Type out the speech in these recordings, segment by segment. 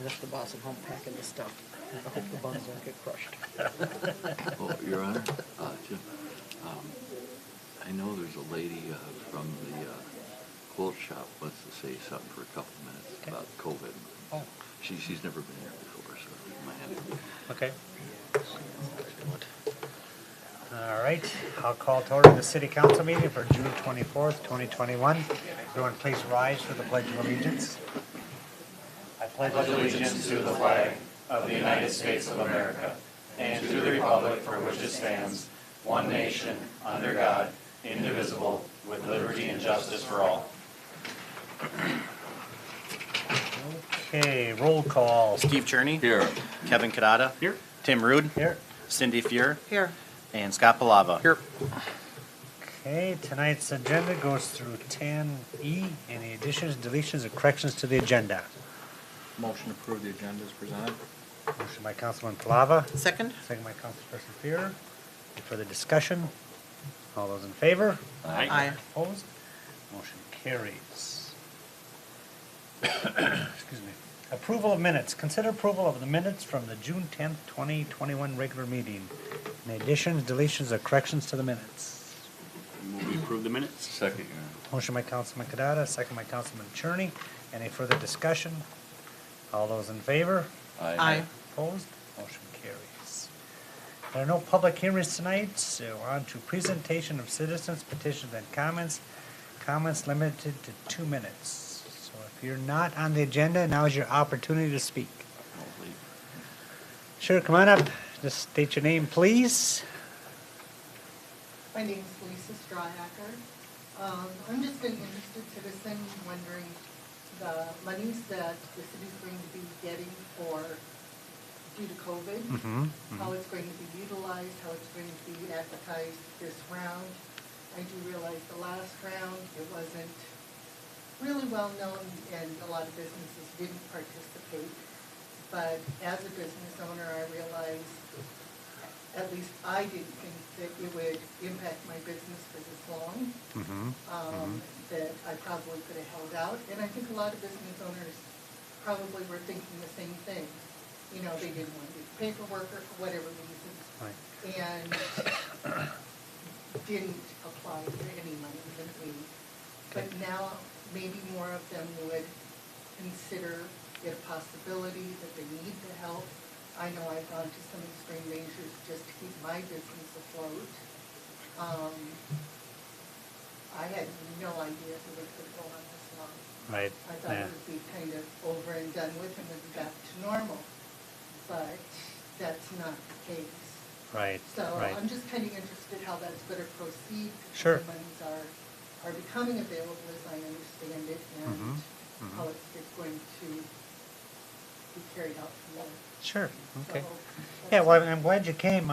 if the boss at home packing the stuff. I hope the buns don't get crushed. Well, Your Honor, Jim, I know there's a lady from the quilt shop wants to say something for a couple of minutes Okay. about COVID. Oh. She's never been here before, so my hand. Okay. All right, I'll call to order the city council meeting for June 24th, 2021. Everyone please rise for the pledge of allegiance. I pledge Allegiance to the flag of the United States of America and to the republic for which it stands, one nation, under God, indivisible, with liberty and justice for all. Okay, roll call. Steve Cherney. Here. Kevin Kadada. Here. Tim Rude. Here. Cindy Fuhr. Here. And Scott Palava. Here. Okay, tonight's agenda goes through 10E. Any additions, deletions, or corrections to the agenda? Motion to approve the agenda is presented. Motion by Councilman Palava, Second? second by Councilperson Fuhr. Any further discussion? All those in favor? Aye. Opposed? Motion carries. Excuse me. Approval of minutes. Consider approval of the minutes from the June 10th, 2021 regular meeting. Any additions, deletions, or corrections to the minutes? Move to approve the minutes. Second, Your Honor. Motion by Councilman Kadada, second by Councilman Cherney. Any further discussion? All those in favor? Aye. Opposed? Motion carries. There are no public hearings tonight, so on to presentation of citizens' petitions and comments. Comments limited to 2 minutes. So if you're not on the agenda, now is your opportunity to speak. I'll leave. Sure, come on up. Just state your name, please. My name is Lisa Strahacker. I'm just an interested citizen wondering the monies that the city's going to be getting for, due to COVID, how it's going to be utilized, how it's going to be advertised this round. I do realize the last round, it wasn't really well known and a lot of businesses didn't participate. But as a business owner, I realized, at least I didn't think that it would impact my business for this long. That I probably could have held out. And I think a lot of business owners probably were thinking the same thing. You know, they didn't want to do paperwork or for whatever reasons. Right. And didn't apply for any money in aid. But now, maybe more of them would consider it a possibility that they need the help. I know I've gone to some extreme measures just to keep my business afloat. I had no idea that it could go on this long. Right. I thought it would be kind of over and done with and would be back to normal, but that's not the case. Right, So right. I'm just kind of interested how that's going to proceed. because Sure. The monies are becoming available as I understand it, and how it's going to be carried out from there. Sure, okay. So, Yeah, well, I'm glad you came.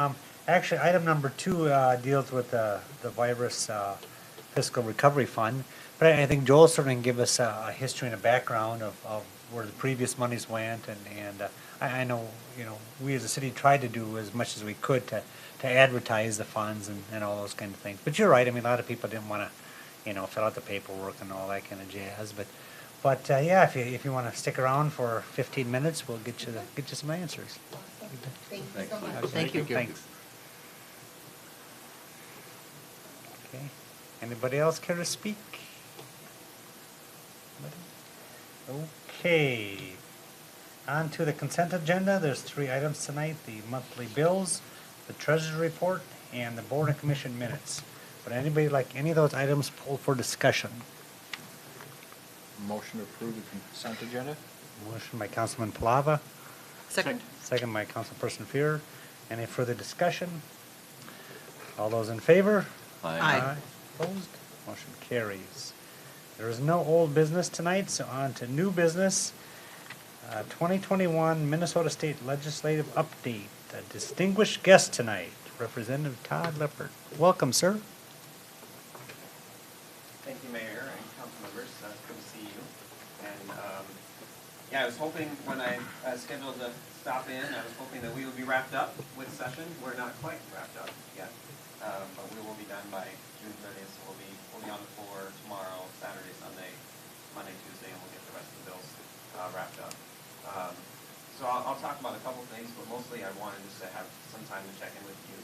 Actually, item number 2 deals with the virus fiscal recovery fund. But I think Joel certainly can give us a history and a background of where the previous monies went. And I know, you know, we as a city tried to do as much as we could to advertise the funds and all those kind of things. But you're right, I mean, a lot of people didn't want to, you know, fill out the paperwork and all that kind of jazz. But yeah, if you want to stick around for 15 minutes, we'll get you some answers. Awesome. Thank you so much. Thank you. Thanks. Okay. Anybody else care to speak? Okay. On to the consent agenda. There's 3 items tonight: the monthly bills, the treasurer's report, and the board and commission minutes. Would anybody like any of those items pulled for discussion? Motion to approve the consent agenda. Motion by Councilman Palava, Second? second by Councilperson Fuhr. Any further discussion? All those in favor? Aye. Opposed? Motion carries. There is no old business tonight, so on to new business. 2021 Minnesota State Legislative Update. A distinguished guest tonight, Representative Todd Lippert. Welcome, sir. Thank you, Mayor and council members. It's good to see you. And yeah, I was hoping when I scheduled to stop in, I was hoping that we would be wrapped up with session. We're not quite wrapped up yet, but we will be done by June 30th. So we'll be on the floor tomorrow, Saturday, Sunday, Monday, Tuesday, and we'll get the rest of the bills wrapped up. things, but mostly I wanted just to have some time to check in with you,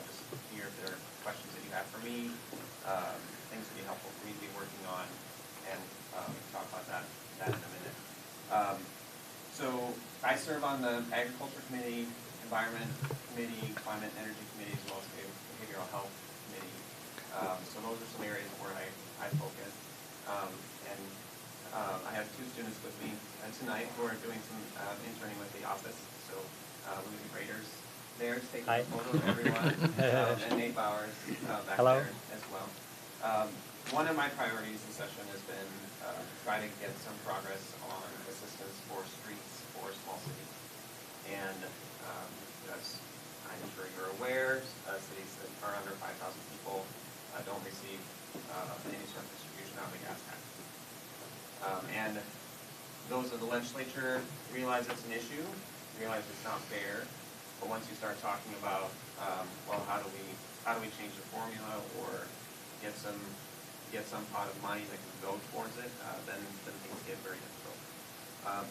just hear if there are questions that you have for me, things that would be helpful for me to be working on, and talk about that in a minute. So I serve on the Agriculture Committee, Environment Committee, Climate and Energy Committee, as well as the Behavioral Health Committee. So those are some areas where I focus. I have two students with me tonight who are doing some interning with the office. So Louis Graders there to take a photo of everyone, and Nate Bowers back Hello. there as well. One of my priorities this session has been try to get some progress on assistance for streets for small cities. And as I'm sure you're aware, cities that are under 5,000 people don't receive any sort of distribution out of the gas tax. And those of the legislature realize it's an issue, realize it's not fair, but once you start talking about, well, how do we change the formula or get some pot of money that can go towards it, then things get very difficult.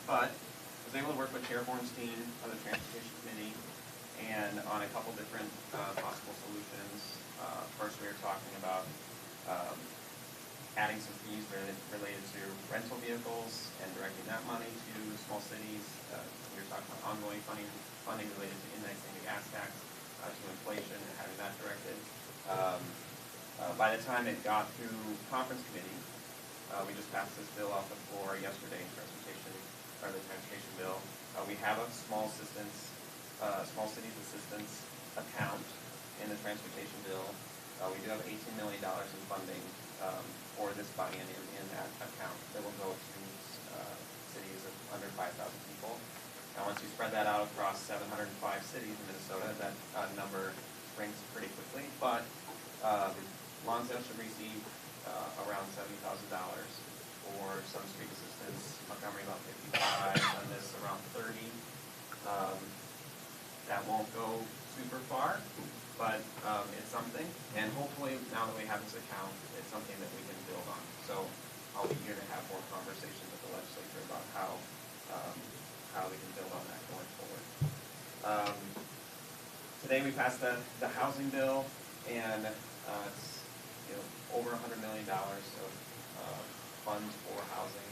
But I was able to work with Chair Hornstein of the Transportation Committee and on a couple different possible solutions. First, we were talking about adding some fees related to rental vehicles and directing that money to small cities. We were talking about ongoing funding related to indexing the gas tax to inflation and having that directed. By the time it got through conference committee, we just passed this bill off the floor yesterday, the transportation bill. We have a small cities assistance account in the transportation bill. We do have $18 million in funding for this biennium in that account that will go to cities of under 5,000 people. Now, once you spread that out across 705 cities in Minnesota, that number shrinks pretty quickly. But Lonsdale should receive around $70,000 for some street assistance. Montgomery about 55, and this around 30. That won't go super far, but it's something. And hopefully, now that we have this account, it's something that we can build on. So I'll be here to have more conversations with the legislature about how we can build on that going forward. Today we passed the housing bill, and it's over $100 million of funds for housing.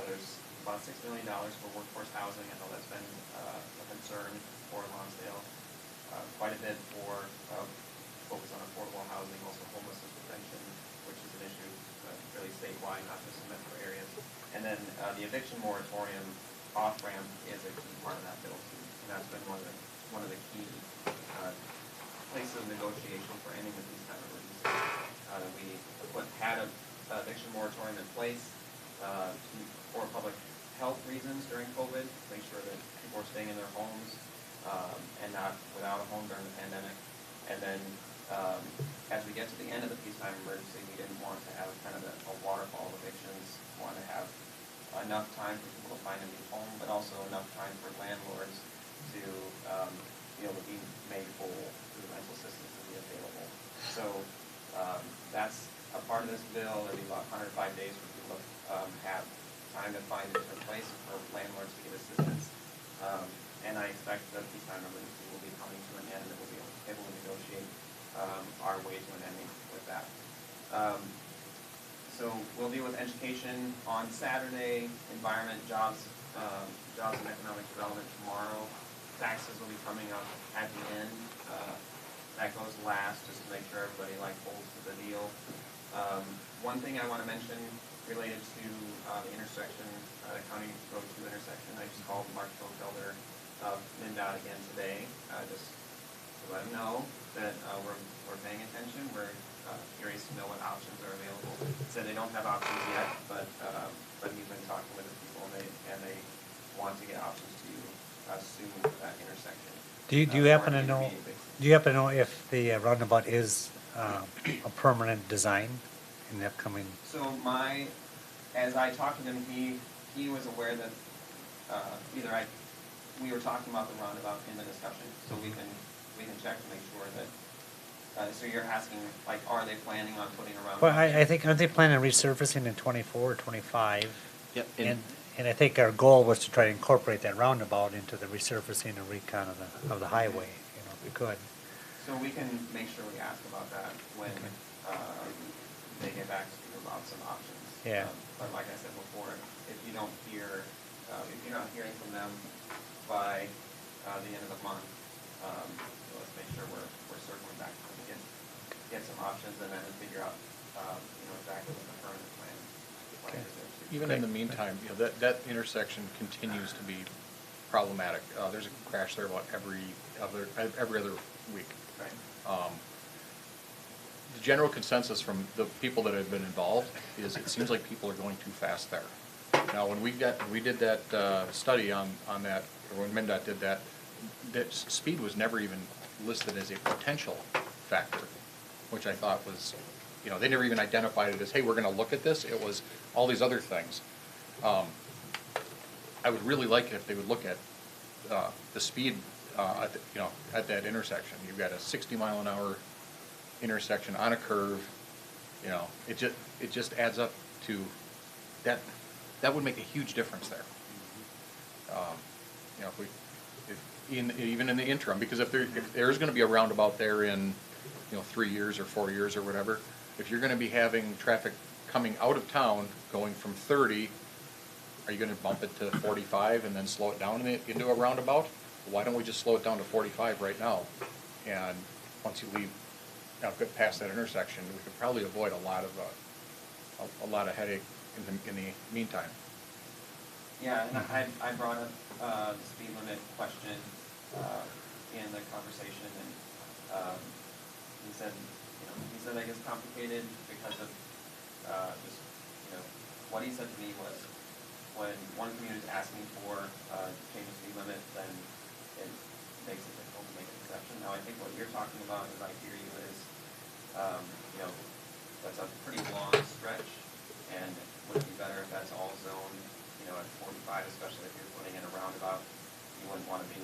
There's about $6 million for workforce housing. I know that's been a concern for Lonsdale. Quite a bit for focus on affordable housing, also homelessness prevention, which is an issue really statewide, not just in metro areas. And then the eviction moratorium off-ramp is a key part of that bill too. And that's been one of the key places of negotiation for ending with these kind of releases. We had an eviction moratorium in place for public health reasons during COVID, make sure that people were staying in their homes and not without a home during the pandemic. And then as we get to the end of the peacetime emergency, we didn't want to have kind of a waterfall of evictions. We wanted to have enough time for people to find a new home, but also enough time for landlords to be able to be made whole through the rental systems to be available. So that's a part of this bill. There'll be about 105 days for people to have time to find a different place for landlords to get assistance. And I expect the peacetime emergency will be coming to an end, and we'll be able to negotiate our way to an ending with that. So we'll deal with education on Saturday, environment, jobs and economic development tomorrow. Taxes will be coming up at the end. That goes last, just to make sure everybody holds to the deal. One thing I want to mention related to the intersection, the County Road 2 intersection, I just called Mark Schoenfelder of MnDOT again today, just to let him know that we're paying attention. We're curious to know what options are available. He said they don't have options yet, but he's been talking with the people, and they want to get options to soon for that intersection. Do you happen to know? Do you happen to know if the roundabout is a permanent design in the upcoming? So as I talked to him, he was aware that we were talking about the roundabout in the discussion, so we can check to make sure that. So you're asking, are they planning on putting a roundabout? Well, I think, aren't they planning on resurfacing in 24 or 25? Yep. And I think our goal was to try to incorporate that roundabout into the resurfacing and recon of the highway, if we could. So we can make sure we ask about that when they get back to you about some options. Yeah. But like I said before, if you don't hear, if you're not hearing from them by the end of the month, let's make sure we're circling back to them, get some options, and then figure out, exactly what the permanent plan is. Even in the meantime, that intersection continues to be problematic. There's a crash there about every other week. Right. The general consensus from the people that have been involved is it seems like people are going too fast there. Now, when we did that study on that, or when MnDOT did that speed was never even listed as a potential factor, which I thought was, they never even identified it as, hey, we're going to look at this. It was all these other things. I would really like it if they would look at the speed at that intersection. You've got a 60-mile-an-hour intersection on a curve. It just adds up to that. That would make a huge difference there. Even in the interim, because if there's going to be a roundabout there in 3 years or 4 years or whatever, if you're going to be having traffic coming out of town going from 30, are you going to bump it to 45 and then slow it down into a roundabout? Why don't we just slow it down to 45 right now? And once you leave, get past that intersection, we could probably avoid a lot of headache in the meantime. Yeah, and I brought up the speed limit question in the conversation, and he said it gets complicated because of just what he said to me was when one community is asking for change of speed limit, then it makes it difficult to make an exception. Now, I think what you're talking about, as I hear you, is that's a pretty long stretch, and would it be better if that's all zoned, at 45, especially if you're putting in a roundabout? You wouldn't want to be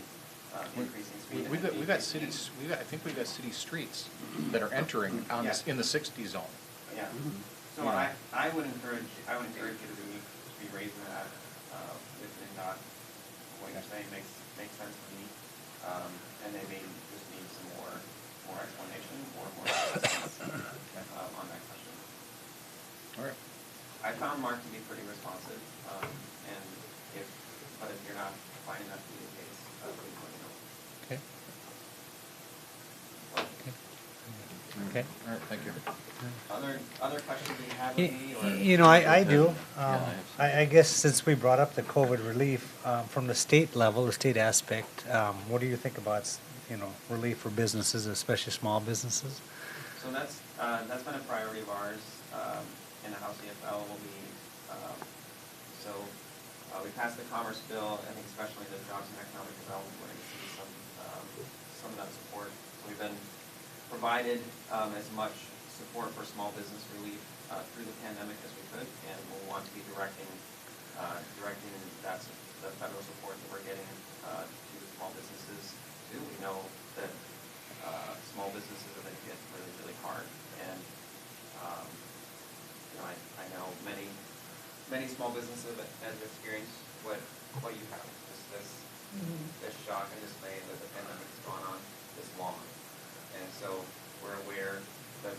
increasing speed. We've got cities. I think we've got city streets that are entering in the 60 zone. Yeah. So I would encourage you to be raising that with MnDOT. What you're saying makes sense to me, and they may just need some more explanation or more on that question. All right. I found Mark to be pretty responsive, and if you're not finding that to be the case, please let me know. Okay. Okay. All right. Thank you. Other questions that you have of me? Or? I do. I have some. I guess since we brought up the COVID relief, from the state level, the state aspect, what do you think about, relief for businesses, especially small businesses? So that's been a priority of ours in the House EFL. We passed the Commerce Bill. I think especially the Jobs and Economic Development, we're going to see some of that support. So we've been provided as much support for small business relief through the pandemic as we could, and we'll want to be directing the federal support that we're getting to small businesses too. We know that small businesses are going to get really, really hard, and I know many small businesses that have experienced what you have, just this shock and dismay that the pandemic has gone on this long, and so we're aware that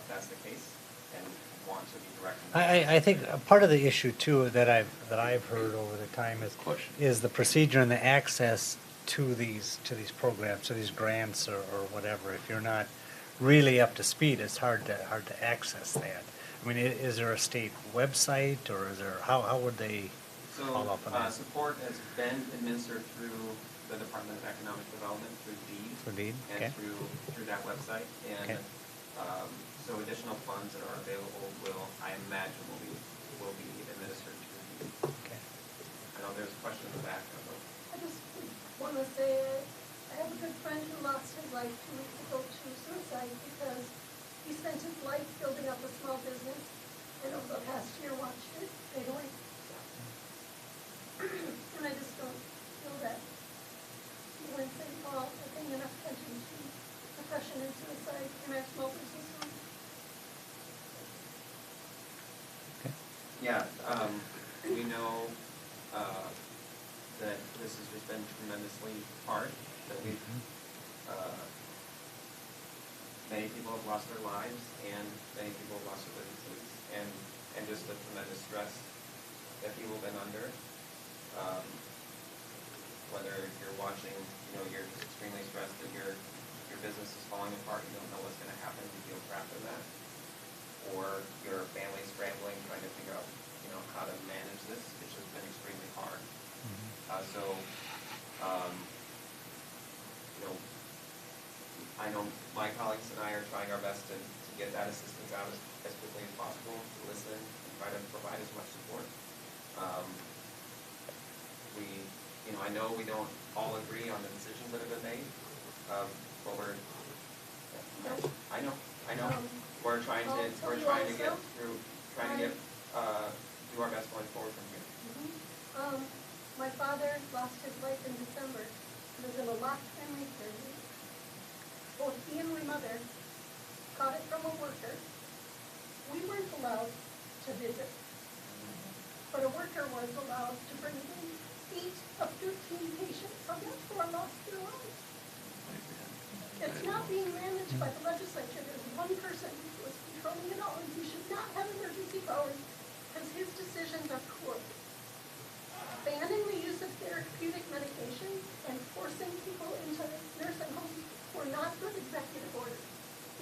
that's the case and want to be directing. I think part of the issue too that I've heard over the time is the procedure and the access to these programs, to these grants or whatever. If you're not really up to speed, it's hard to access that. I mean, is there a state website, or is there how would they follow up on that? Support has been administered through the Department of Economic Development through DEED. Through DEED, and okay. through that website, and so additional funds that are available I imagine will be administered through DEED. Okay. I know there's a question in the back. I just want to say I have a good friend who lost his life 2 weeks ago to suicide because he spent his life building up a small business, and over the past year watched it fade away. And I just don't feel that people in St. Paul are paying enough attention to depression and suicide in our small businesses. Okay. Yeah, we know this has just been tremendously hard, that we've, many people have lost their lives, and many people have lost their businesses, and just the tremendous stress that people have been under. Whether you're watching, you're just extremely stressed that your business is falling apart, you don't know what's gonna happen, you feel trapped in that. Or your family's scrambling, trying to figure out, how to manage this, it's just been extremely hard. I know my colleagues and I are trying our best to get that assistance out as quickly as possible, to listen and try to provide as much support. I know we don't all agree on the decisions that have been made, but I know. We're trying to get through, do our best going forward from here. My father lost his life in December. He was in a locked family prison. Both he and my mother caught it from a worker. We weren't allowed to visit, but a worker was allowed to bring in 8 of 13 patients, so that's 4 lost their lives. It's not being managed by the legislature. There's one person who is controlling it all, and he should not have emergency powers because his decisions are poor. Banning the use of therapeutic medications and forcing people into nursing homes were not good executive orders.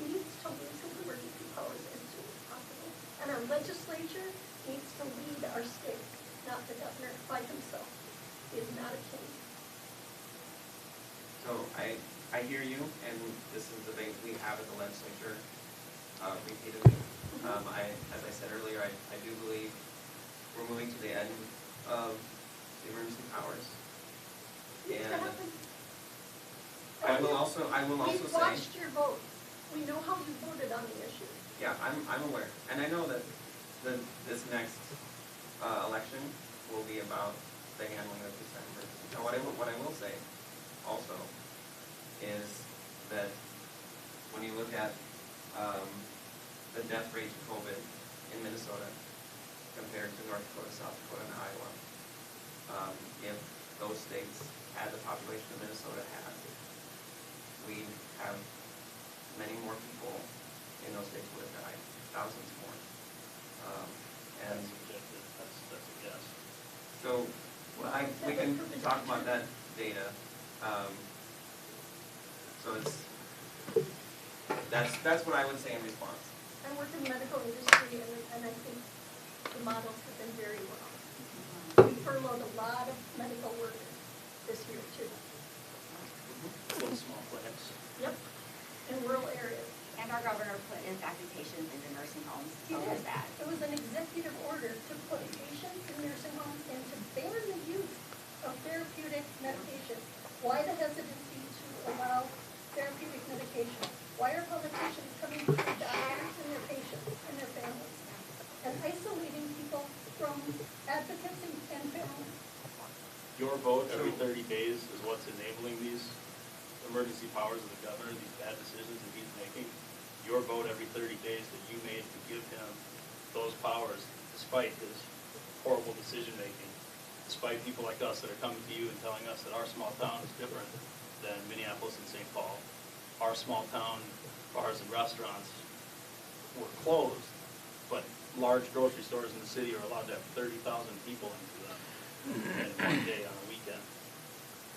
He needs to lose his emergency powers as soon as possible. And our legislature needs to lead our state, not the governor by himself. He is not a king. So I hear you, and this is the debate we have at the legislature repeatedly. As I said earlier, I do believe we're moving to the end of the emergency powers. And I will also We've say, watched your vote. We know how you voted on the issue. yeah, I'm aware, and I know that this next election will be about the handling of this emergency. Now, what I will say also is that when you look at the death rate of COVID in Minnesota compared to North Dakota, South Dakota, and Iowa, if those states had the population of Minnesota has, we have many more people in those states would have died, thousands more. And That's a guess. so we can talk about that data. So that's what I would say in response. I work in the medical industry, and I think the models have been very well. We furloughed a lot of medical workers this year, too. Small clinics. Yep, in rural areas. And our governor put infected patients into nursing homes, He so did. is that. It was an executive order to put patients in nursing homes and to ban the use of therapeutic medication. Why the hesitancy to allow therapeutic medication? Why are politicians coming to the doctors and their patients and their families and isolating people from advocates and families? Your vote every 30 days is what's enabling these emergency powers of the governor, these bad decisions that he's making. Your vote every 30 days that you made to give him those powers, despite his horrible decision-making, despite people like us that are coming to you and telling us that our small town is different than Minneapolis and St. Paul. Our small town bars and restaurants were closed, but large grocery stores in the city are allowed to have 30,000 people into them in one day on a weekend.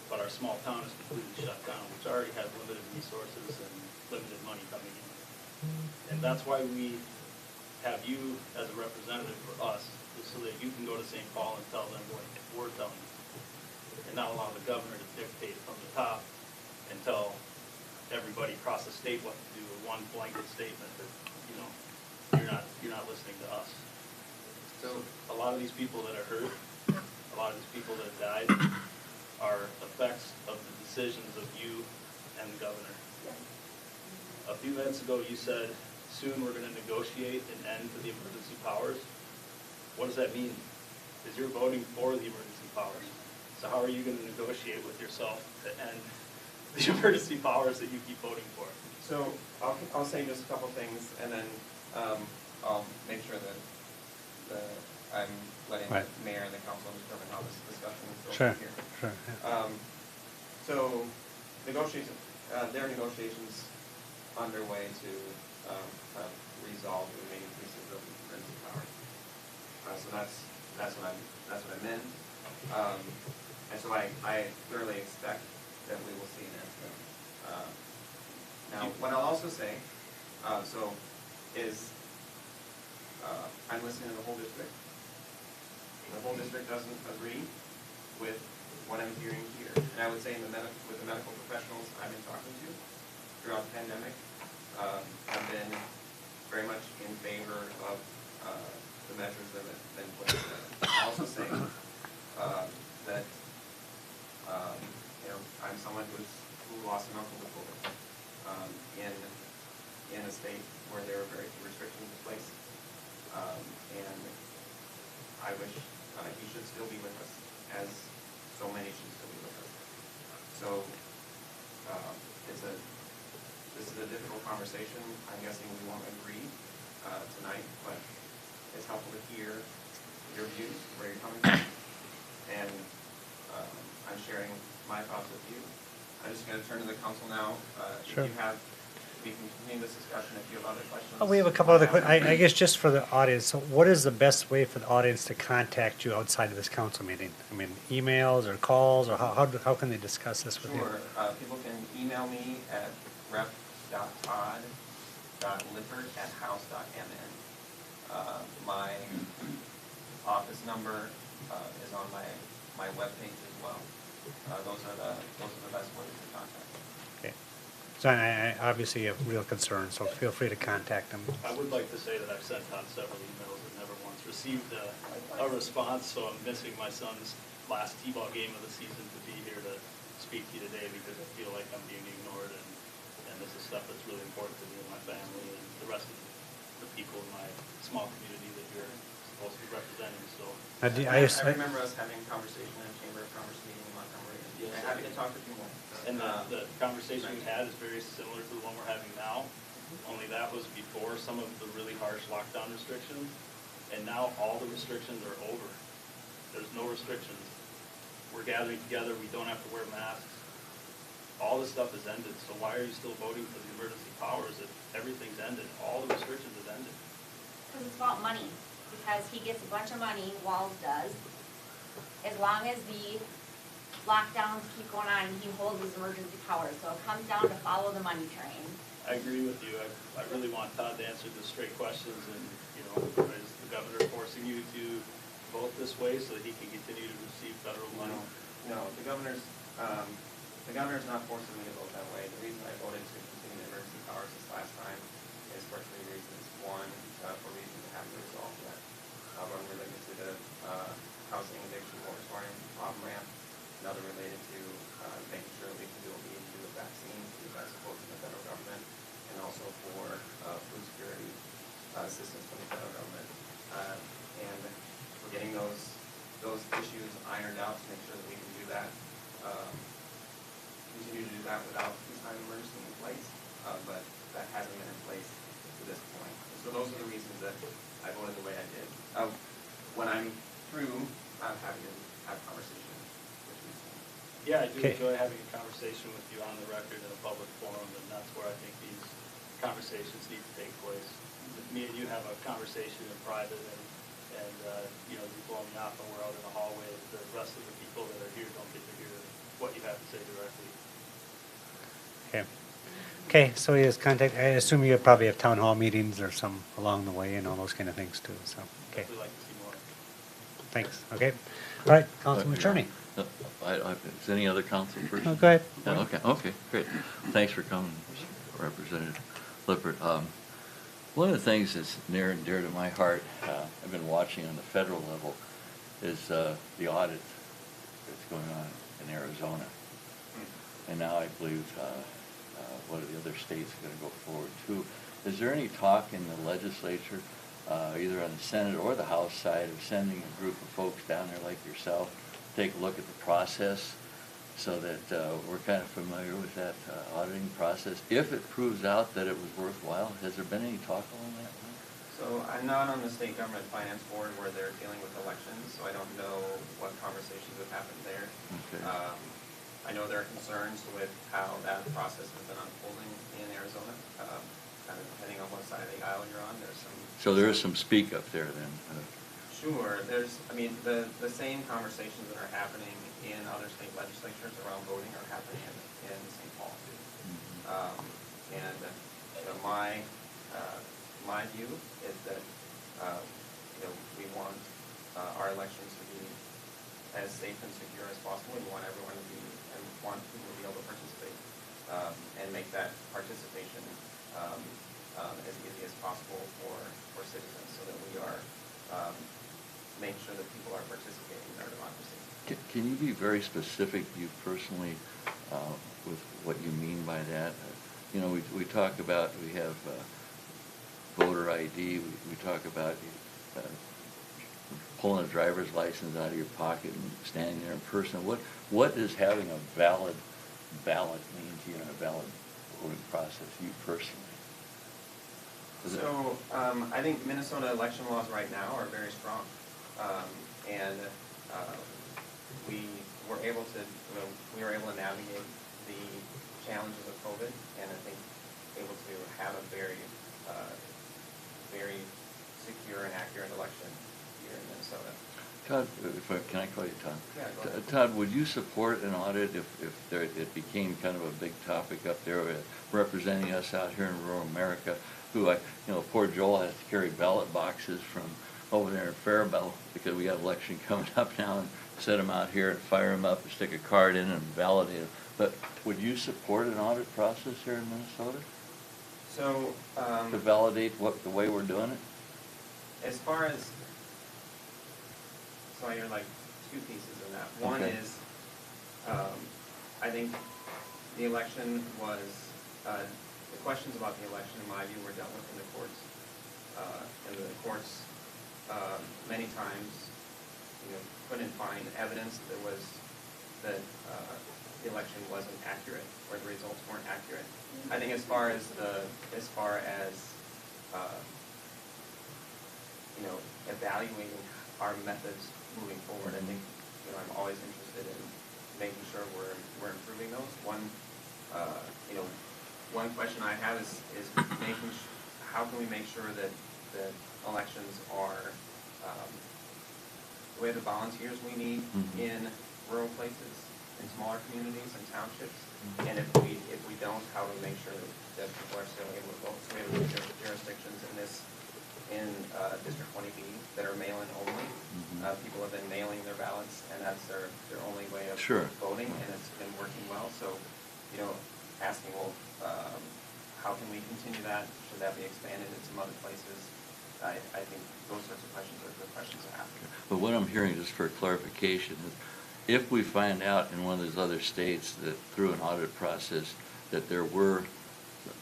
But our small town is completely shut down, which already has limited resources and limited money coming in. And that's why we have you as a representative for us, is so that you can go to St. Paul and tell them what we're telling you. And not allow the governor to dictate from the top and tell everybody across the state what to do, one blanket statement that, you're not listening to us. So a lot of these people that are hurt, a lot of these people that died are effects of the decisions of you and the governor. A few minutes ago you said, soon we're going to negotiate an end to the emergency powers. What does that mean? Because you're voting for the emergency powers. So how are you going to negotiate with yourself to end the emergency powers that you keep voting for? So I'll say just a couple things, and then I'll make sure that I'm letting the mayor and the council determine how this discussion is going here. Sure, So negotiations, there are negotiations underway to kind of resolve the remaining pieces of emergency power. So that's what I'm in. And so I thoroughly expect that we will see an answer. Now, what I'll also say, is I'm listening to the whole district. The whole district doesn't agree with what I'm hearing here. And I would say with the medical professionals I've been talking to throughout the pandemic, have been very much in favor of the measures that have been put in place. I'll also say that I'm someone who lost an uncle to COVID in a state where there are very few restrictions in place, and I wish he should still be with us, as so many should still be with us. So this is a difficult conversation. I'm guessing we won't agree tonight, but it's helpful to hear your views, where you're coming from, and I'm sharing my thoughts with you. I'm just going to turn to the council now. Sure. We can continue this discussion if you have other questions. We have a couple other questions. I guess just for the audience, so what is the best way for the audience to contact you outside of this council meeting? I mean, emails or calls, or how can they discuss this with you? Sure. People can email me at rep.todd.lippert@house.mn. My office number is on my webpage as well. Those are the best ways to contact me. Okay. So I obviously have real concerns, so feel free to contact them. I would like to say that I've sent out several emails and never once received a response, so I'm missing my son's last T-ball game of the season to be here to speak to you today, because I feel like I'm being ignored, and this is stuff that's really important to me and my family and the rest of the people in my small community that you're supposed to be representing, so. I remember us having a conversation in a Chamber of Commerce meeting in Montgomery. Yes. I'm happy to talk with you more. And the conversation we had is very similar to the one we're having now, only that was before some of the really harsh lockdown restrictions, and now all the restrictions are over. There's no restrictions. We're gathering together, we don't have to wear masks. All this stuff is ended, so why are you still voting for the emergency powers if everything's ended? All the restrictions have ended. Because it's about money, because he gets a bunch of money, Walls does. As long as the lockdowns keep going on, he holds his emergency powers, so it comes down to follow the money train. I agree with you. I really want Todd to answer the straight questions, and, is the governor forcing you to vote this way so that he can continue to receive federal money? No, the governor's not forcing me to vote that way. The reason I voted to continue the emergency powers this last time is for three reasons. One, for reasons that haven't resolved yet. One related to the housing eviction moratorium problem ramp. Another related to making sure that we can do what we need to do with vaccines, because that's supposed from the federal government, and also for food security assistance from the federal government. And we're getting those issues ironed out to make sure that we can do that, continue to do that without peacetime emergency in place, but that hasn't been in place to this point. So those are the reasons that I voted the way I did. When I'm through, I'm happy to have a conversation. Yeah, I do Okay. enjoy having a conversation with you on the record in a public forum, and that's where I think these conversations need to take place. If me and you have a conversation in private, and you blow me off and we're out in the hallway, the rest of the people that are here don't get to hear what you have to say directly. Okay. Okay, so he has contact, I assume you probably have town hall meetings or some along the way and all those kind of things too, so, okay, I'd like to see more. thanks, okay. All right, Councilman Attorney. Is any other council person? Oh, go ahead. Yeah, okay, great. Thanks for coming, Representative Lippert. One of the things that's near and dear to my heart, I've been watching on the federal level, is the audit that's going on in Arizona. And now I believe one of the other states are going to go forward too. Is there any talk in the legislature, either on the Senate or the House side, of sending a group of folks down there like yourself, take a look at the process so that we're kind of familiar with that auditing process? If it proves out that it was worthwhile, has there been any talk along that line? So So I'm not on the state government finance board where they're dealing with elections, so I don't know what conversations have happened there. Okay. I know there are concerns with how that process has been unfolding in Arizona, kind of depending on what side of the aisle you're on, there's some. So there is some speak up there then? Sure, I mean, the same conversations that are happening in other state legislatures around voting are happening in St. Paul. And you know, my view is that, you know, we want our elections to be as safe and secure as possible. We want everyone to be, and want people to be able to participate, and make that participation as easy as possible for citizens, so that we are make sure that people are participating in our democracy. Can you be very specific, you personally, with what you mean by that? You know, we talk about, we have voter ID, we talk about pulling a driver's license out of your pocket and standing there in person. What does having a valid ballot mean to you in a valid voting process, you personally? So, I think Minnesota election laws right now are very strong. And we were able to, navigate the challenges of COVID, and I think able to have a very, very secure and accurate election here in Minnesota. Todd, can I call you Todd? Yeah, go ahead. Todd, would you support an audit if it became kind of a big topic up there, representing us out here in rural America, who poor Joel has to carry ballot boxes from over there in Faribault because we got an election coming up now, and set them out here and fire them up and stick a card in and validate them. But would you support an audit process here in Minnesota So, to validate the way we're doing it? as far as, so you're like two pieces in that. One Okay. is, I think the election was, the questions about the election, in my view, were dealt with in the courts. And the courts, many times, couldn't find evidence that the election wasn't accurate, or the results weren't accurate. I think as far as evaluating our methods moving forward, I think, I'm always interested in making sure we're improving those. One question I have is how can we make sure that elections are, we have the volunteers we need in rural places, in smaller communities and townships, and if we don't, how do we make sure that people are still able to vote? So we have jurisdictions in District 20B that are mail-in only. People have been mailing their ballots, and that's their only way of voting, and it's been working well. So, asking, well, how can we continue that? Should that be expanded in some other places? I think those sorts of questions are good questions to ask. But what I'm hearing, just for clarification, is if we find out in one of those other states that through an audit process that there were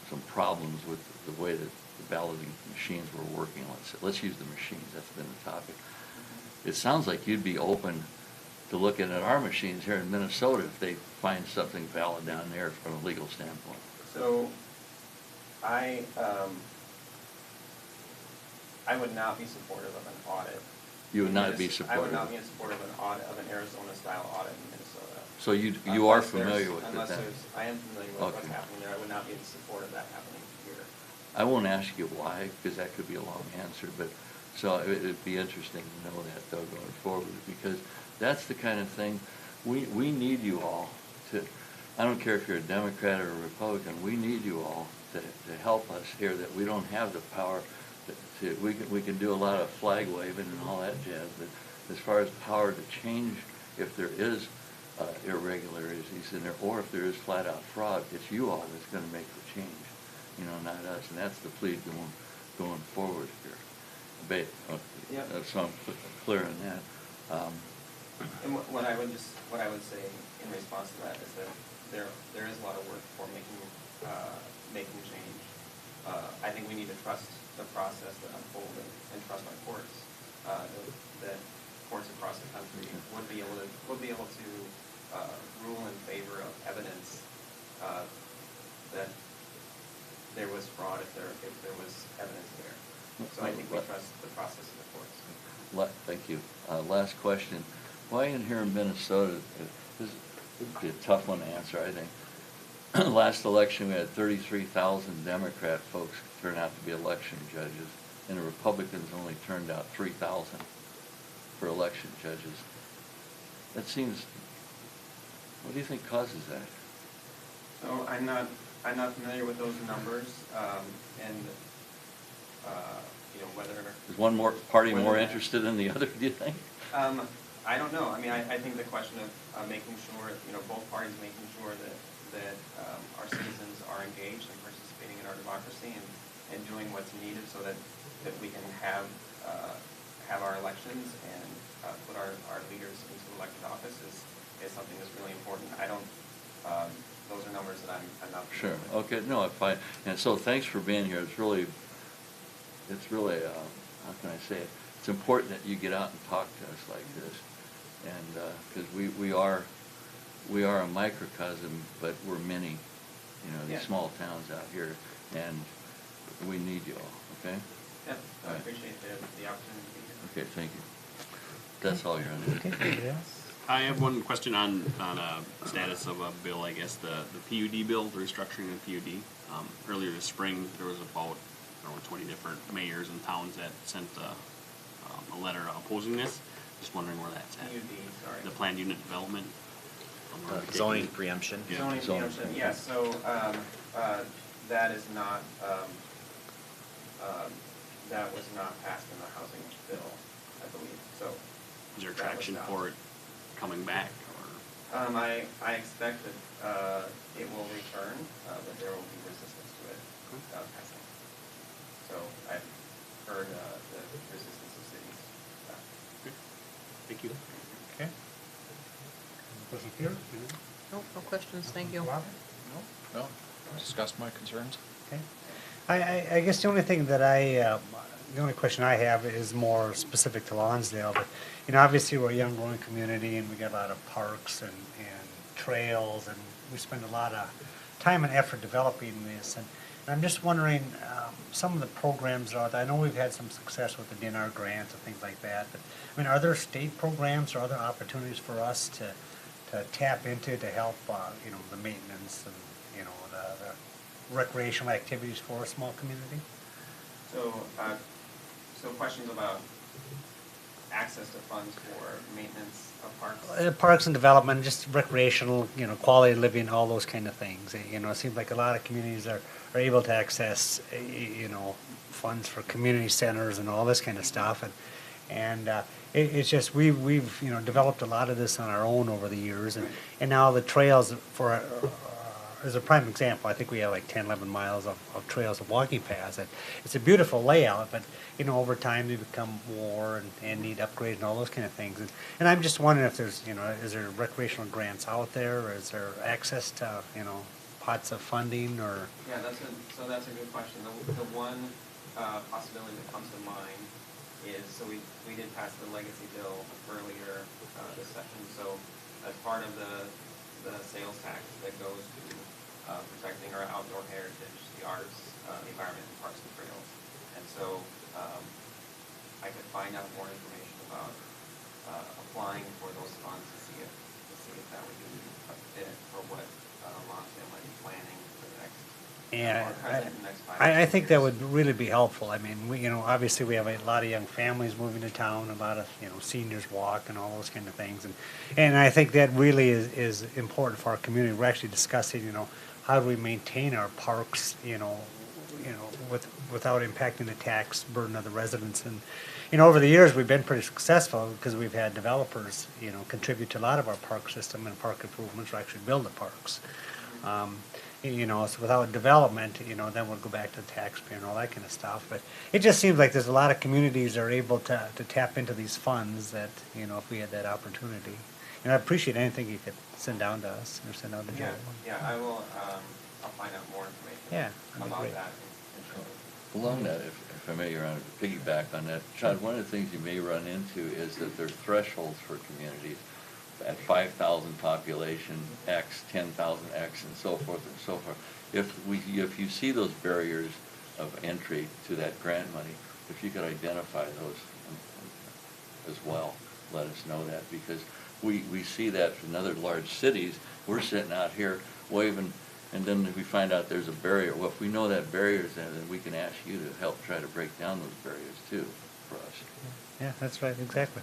some problems with the way that the balloting machines were working, let's use the machines, that's been the topic. It sounds like you'd be open to looking at our machines here in Minnesota if they find something valid down there from a legal standpoint. So, I would not be supportive of an audit. You would not be supportive? I would not be in support of an audit, of an Arizona-style audit in Minnesota. So you are familiar with it then? I am familiar with what's happening there. I would not be in support of that happening here. I won't ask you why, because that could be a long answer, but so it'd be interesting to know that though going forward, because that's the kind of thing we need you all to. I don't care if you're a Democrat or a Republican. We need you all to help us here. That we don't have the power to we can do a lot of flag waving and all that jazz, but as far as power to change, if there is irregularities in there, or if there is flat out fraud, it's you all that's going to make the change, not us, and that's the plea going forward here. So I'm clear on that. And what I would say in response to that is that there is a lot of work for making change. I think we need to trust the process that unfolded and trust our courts. That courts across the country would be able to rule in favor of evidence that there was fraud if there was evidence there. So I think we trust the process of the courts. Thank you. Last question. Why in here in Minnesota, this would be a tough one to answer, I think. Last election, we had 33,000 Democrat folks turn out to be election judges, and the Republicans only turned out 3,000 for election judges. That seems, what do you think causes that? So I'm not familiar with those numbers, and, you know, whether. Is one party more whether- interested than the other, do you think? I don't know. I mean, I think the question of making sure, you know, both parties making sure that our citizens are engaged and participating in our democracy and doing what's needed so that we can have our elections and put our leaders into elected office is something that's really important. I don't, those are numbers that I'm not Sure, familiar with. okay, no, fine. And so thanks for being here. It's really, how can I say it? It's important that you get out and talk to us like this. And, because we are a microcosm, but we're many, you know, these Yeah. small towns out here, and we need you all, okay? Yeah, All I right. appreciate the opportunity to be here. Okay, thank you. That's all you're on. Okay, anybody else? I have one question on status of a bill, I guess, the PUD bill, the restructuring of PUD. Earlier this spring, there was about, 20 different mayors and towns that sent a letter opposing this. Just wondering where that's at. PUD, sorry. The planned unit development. Zoning preemption. Yeah. Zoning preemption, yes, so, that is not, that was not passed in the housing bill, I believe, so. Is there that was traction not. for it coming back, or? I expect that, it will return, but there will be resistance to it without passing. So I've heard, the resistance of cities. Thank you. Okay. Question here? No questions, thank you. Robert? No, discussed my concerns. Okay. I guess the only thing that the only question I have is more specific to Lonsdale, but, you know, obviously we're a young growing community and we got a lot of parks and trails, and we spend a lot of time and effort developing this, and I'm just wondering, some of the programs are, I know we've had some success with the DNR grants and things like that, but, I mean, are there state programs or other opportunities for us to tap into to help, you know, the maintenance and, you know, the recreational activities for a small community? So, so questions about access to funds for maintenance of parks? Parks and development, just recreational, you know, quality of living, all those kind of things. You know, it seems like a lot of communities are able to access, you know, funds for community centers and all this kind of stuff. And it's just, we've, you know, developed a lot of this on our own over the years. And now the trails for, as a prime example, I think we have like 10, 11 miles of trails of walking paths. And it's a beautiful layout, but, you know, over time they become more and need upgrades and all those kind of things. And I'm just wondering if there's, you know, is there recreational grants out there, or is there access to, you know, pots of funding, or? Yeah, that's a good question. The one possibility that comes to mind is, so we did pass the legacy bill earlier this session. So as part of the sales tax that goes to protecting our outdoor heritage, the arts, the environment, and parks and trails. And so I could find out more information about applying for those funds to see if that would be a fit for what Lonsdale might be planning for the next. Yeah, the next 5 I think that years. would really be helpful. I mean, we, you know, obviously we have a lot of young families moving to town, a lot of, you know, seniors walk and all those kind of things. And I think that really is important for our community. We're actually discussing, you know, how do we maintain our parks, you know, without impacting the tax burden of the residents. And, you know, over the years, we've been pretty successful because we've had developers, you know, contribute to a lot of our park system and park improvements, or actually build the parks. You know, so without development, you know, then we'll go back to the taxpayer and all that kind of stuff. But it just seems like there's a lot of communities that are able to tap into these funds that, you know, if we had that opportunity. And I appreciate anything you could send down to us or send out to Joe. Yeah, I will, I'll find out more information. Yeah, that'd be about great. that and show it. Along that, if I may, Your Honor, to piggyback on that, John, one of the things you may run into is that there are thresholds for communities. At 5,000 population, X, 10,000 X, and so forth and so forth. If you see those barriers of entry to that grant money, if you could identify those as well, let us know that, because we see that in other large cities. We're sitting out here waving, and then if we find out there's a barrier, well, if we know that barrier is there, then we can ask you to help try to break down those barriers too for us. Yeah, that's right, exactly.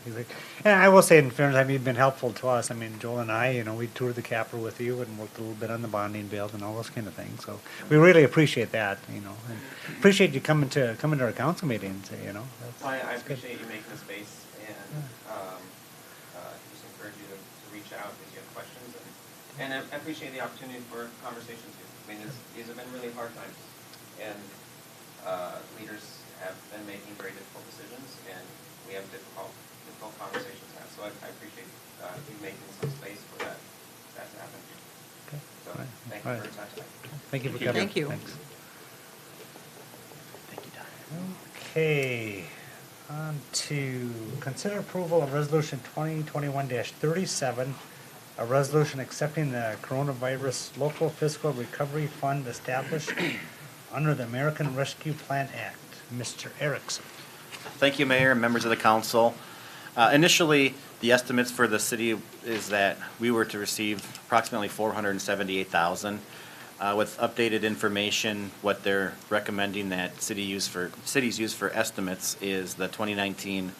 And I will say, in fairness, I mean, you've been helpful to us. I mean, Joel and I, we toured the Capitol with you and worked a little bit on the bonding bill and all those kind of things. So we really appreciate that, and appreciate you coming to our council meetings, Well, I That's good. appreciate you making the space, and just encourage you to reach out if you have questions, and I appreciate the opportunity for conversation too. I mean, these have been really hard times, and leaders have been making very difficult decisions, and we have difficult conversations to have. So I appreciate you making some space for that to happen. Okay. So All right. thank All you right. for your time tonight. Thank you for Thank you. coming. Thank you. Thanks. Thank you, Don. Okay, on to consider approval of resolution 2021-37, a resolution accepting the coronavirus local fiscal recovery fund established under the American Rescue Plan Act. Mr. Erickson. Thank you, Mayor and members of the council. Initially, the estimates for the city is that we were to receive approximately $478,000. With updated information, what they're recommending that cities use for estimates is the 2019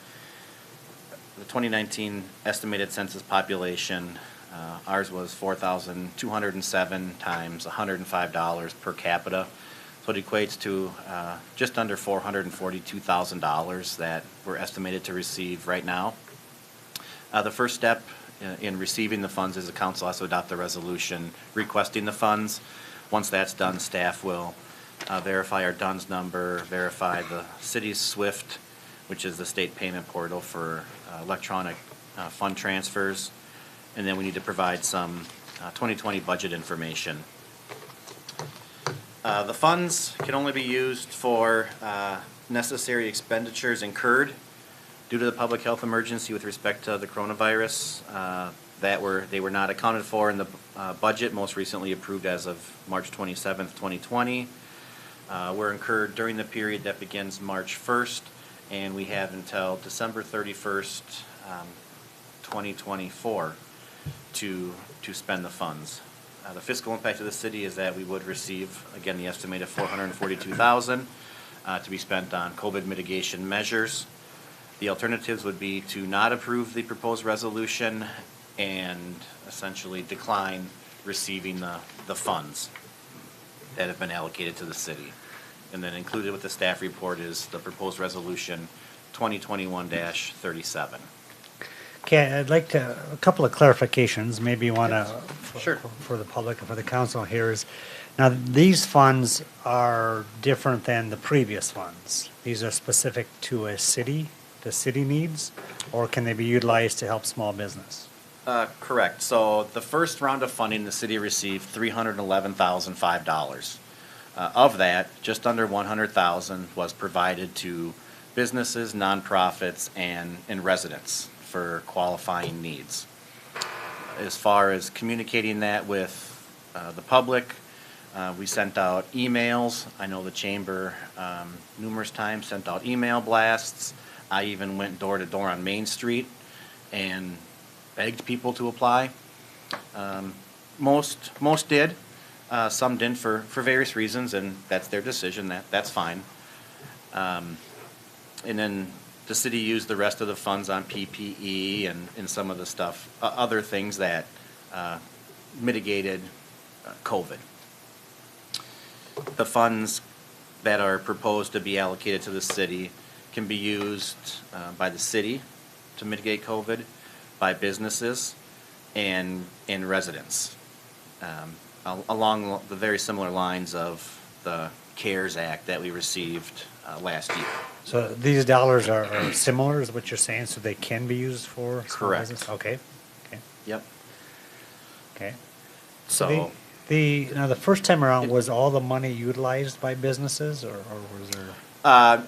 estimated census population. Ours was 4,207 times $105 per capita. So it equates to just under $442,000 that we're estimated to receive right now. The first step in receiving the funds is the council has to adopt the resolution requesting the funds. Once that's done, staff will verify our DUNS number, verify the city's SWIFT, which is the state payment portal for electronic fund transfers, and then we need to provide some 2020 budget information. The funds can only be used for necessary expenditures incurred due to the public health emergency with respect to the coronavirus. They were not accounted for in the budget most recently approved as of March 27th, 2020. Were incurred during the period that begins March 1st, and we have until December 31st, 2024 to spend the funds. The fiscal impact of the city is that we would receive, again, the estimated $442,000 to be spent on COVID mitigation measures. The alternatives would be to not approve the proposed resolution and essentially decline receiving the funds that have been allocated to the city. And then included with the staff report is the proposed resolution 2021-37. Okay, I'd like a couple of clarifications, maybe you want to, Sure. for the public and for the council here is, now, these funds are different than the previous funds. These are specific to a city, the city needs, or can they be utilized to help small business? Correct. So the first round of funding, the city received $311,005. Of that, just under $100,000 was provided to businesses, nonprofits, and residents for qualifying needs. As far as communicating that with the public, we sent out emails. I know the chamber numerous times sent out email blasts. I even went door to door on Main Street and begged people to apply. Most did. Some didn't for various reasons, and that's their decision. That's fine. And then the city used the rest of the funds on PPE and some of the stuff, other things that mitigated COVID. The funds that are proposed to be allocated to the city can be used by the city to mitigate COVID, by businesses, and residents, along the very similar lines of the CARES Act that we received last year. So these dollars are similar, is what you're saying, so they can be used for small Correct. business? Okay, Yep. okay. So, Now, the first time around, was all the money utilized by businesses, or was there?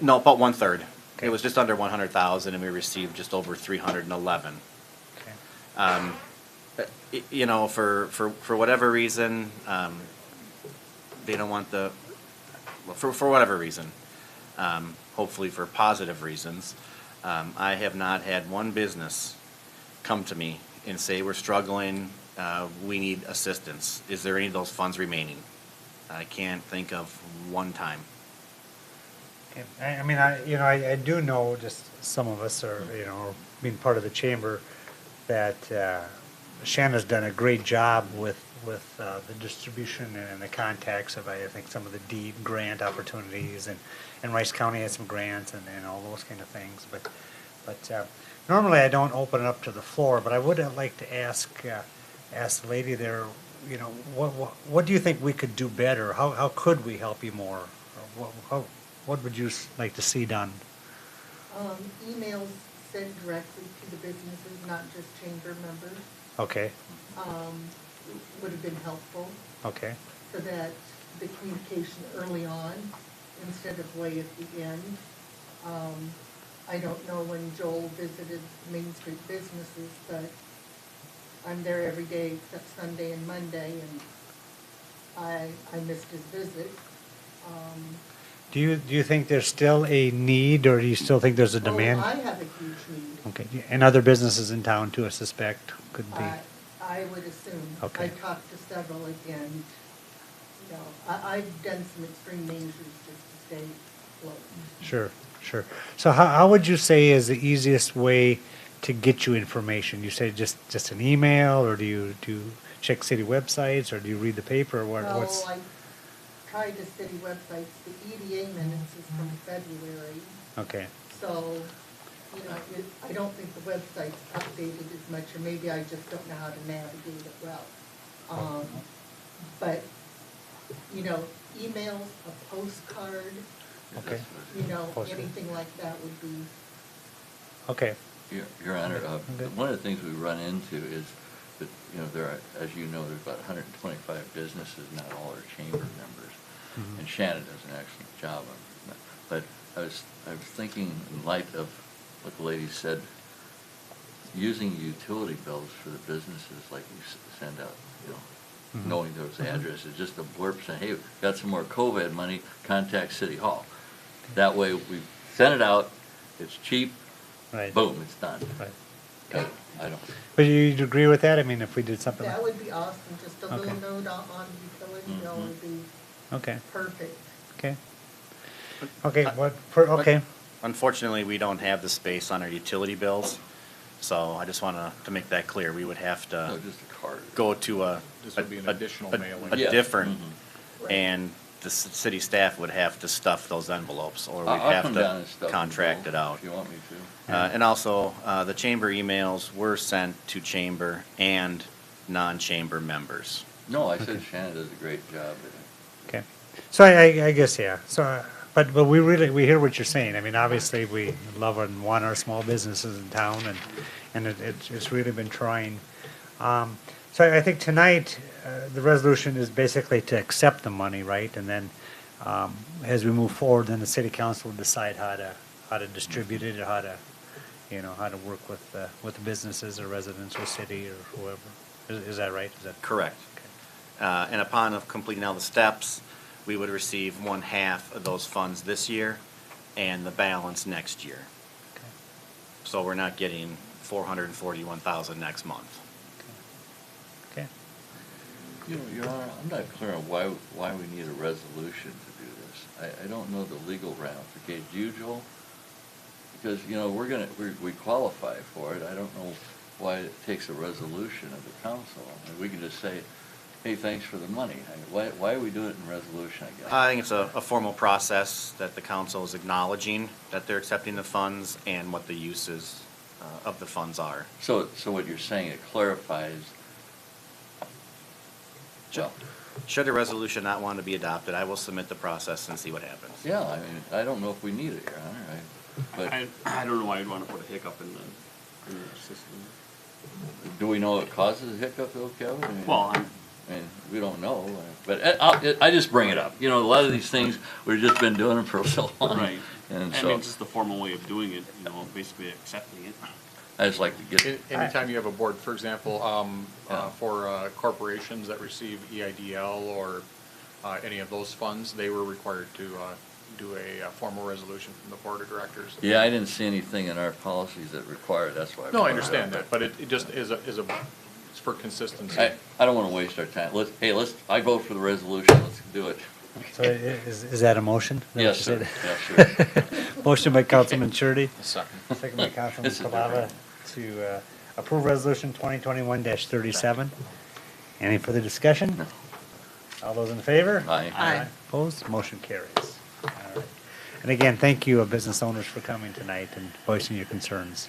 no, about 1/3. Okay. It was just under 100,000, and we received just over 311. Okay. For whatever reason, they don't want for whatever reason, hopefully for positive reasons. I have not had one business come to me and say, we're struggling, we need assistance. Is there any of those funds remaining? I can't think of one time. Okay. I mean, I do know, just some of us are, being part of the chamber, that Shanna's done a great job with the distribution and the contacts of, I think, some of the deed grant opportunities, and Rice County has some grants and all those kind of things. But normally I don't open it up to the floor, but I would like to ask the lady there, what do you think we could do better? How could we help you more? Or what would you like to see done? Emails sent directly to the businesses, not just chamber members, Okay, would have been helpful, okay, so that the communication early on instead of way at the end. I don't know when Joel visited Main Street businesses, but I'm there every day except Sunday and Monday, and I missed his visit. Do you think there's still a need, or do you still think there's a demand? Oh, I have a huge need. Okay, and other businesses in town too, I suspect, could be. I would assume. Okay. I talked to several again. I've done some extreme measures just to stay afloat. Sure, sure. So how would you say is the easiest way to get you information? You say just an email, or do you check city websites, or do you read the paper, or what's? Well, I tried the city websites. The EDA minutes is from February. Okay, So, I don't think the website's updated as much, or maybe I just don't know how to navigate it well. But, emails, a postcard, okay, Postcard. anything like that would be. okay, Your Honor, Okay. one of the things we run into is that, there are, as you know, there's about 125 businesses, not all are chamber members. Mhm. And Shannon does an excellent job on that. But I was thinking, in light of what the lady said, using utility bills for the businesses, like you send out, Mhm. knowing those addresses, just a blurb saying, hey, got some more COVID money, contact City Hall. That way, we send it out, it's cheap, right. boom, it's done. Right. I don't. But you'd agree with that? I mean, if we did something That like. would be awesome. Just a little Okay. note on utility bill Mhm. would be Okay, perfect. okay. Okay, okay, Unfortunately, we don't have the space on our utility bills, so I just want to make that clear. We would have No, to just a card. go to a. This would be an additional mailing. A Yeah. different, Right. and the city staff would have to stuff those envelopes, or we'd I'll have come down and to stuff them, contract Bill, it out. If you want me to. And also, the chamber emails were sent to chamber and non-chamber members. No, I said Shannon does a great job. okay. So I guess, yeah, so, but we hear what you're saying. I mean, obviously, we love and want our small businesses in town, and it's really been trying. So I think tonight, the resolution is basically to accept the money, right? And then, as we move forward, then the city council will decide how to distribute it, or how to work with the businesses or residents or city or whoever. Is that right? Is that? Correct. Okay. And upon completing all the steps, we would receive 1/2 of those funds this year and the balance next year. Okay. So we're not getting $441,000 next month. Okay. Your Honor, I'm not clear on why we need a resolution to do this. I don't know the legal ramifications. Do you, Joel? Because, we qualify for it. I don't know why it takes a resolution of the council. I mean, we can just say, hey, thanks for the money. Why are we doing it in resolution, I guess? I think it's a formal process that the council is acknowledging that they're accepting the funds and what the uses of the funds are. So what you're saying, it clarifies. Well, Should a resolution not want to be adopted, I will submit the process and see what happens. yeah, I mean, I don't know if we need it, Your Honor. But I don't know why you'd want to put a hiccup in the system. do we know what causes a hiccup, though, Kevin? I mean, Well, I mean, we don't know, but I just bring it up. A lot of these things, we've just been doing them for so long. Right. And I so, mean, just the formal way of doing it, basically accepting it. I just like to get, Anytime you have a board, for example, for corporations that receive EIDL or any of those funds, they were required to do a formal resolution from the board of directors. Yeah, I didn't see anything in our policies that required, that's why. No, I brought it understand up. that, but it just is it's for consistency. I don't wanna waste our time. I vote for the resolution, let's do it. So is that a motion? Is that Yes, what you sir. said? Yeah, sure. Motion by Councilman Shurdy, Second. second by Councilman This is Palava different. to approve resolution 2021-37. Any further discussion? No. All those in favor? Aye. Opposed? Motion carries. All right. And again, thank you, business owners, for coming tonight and voicing your concerns.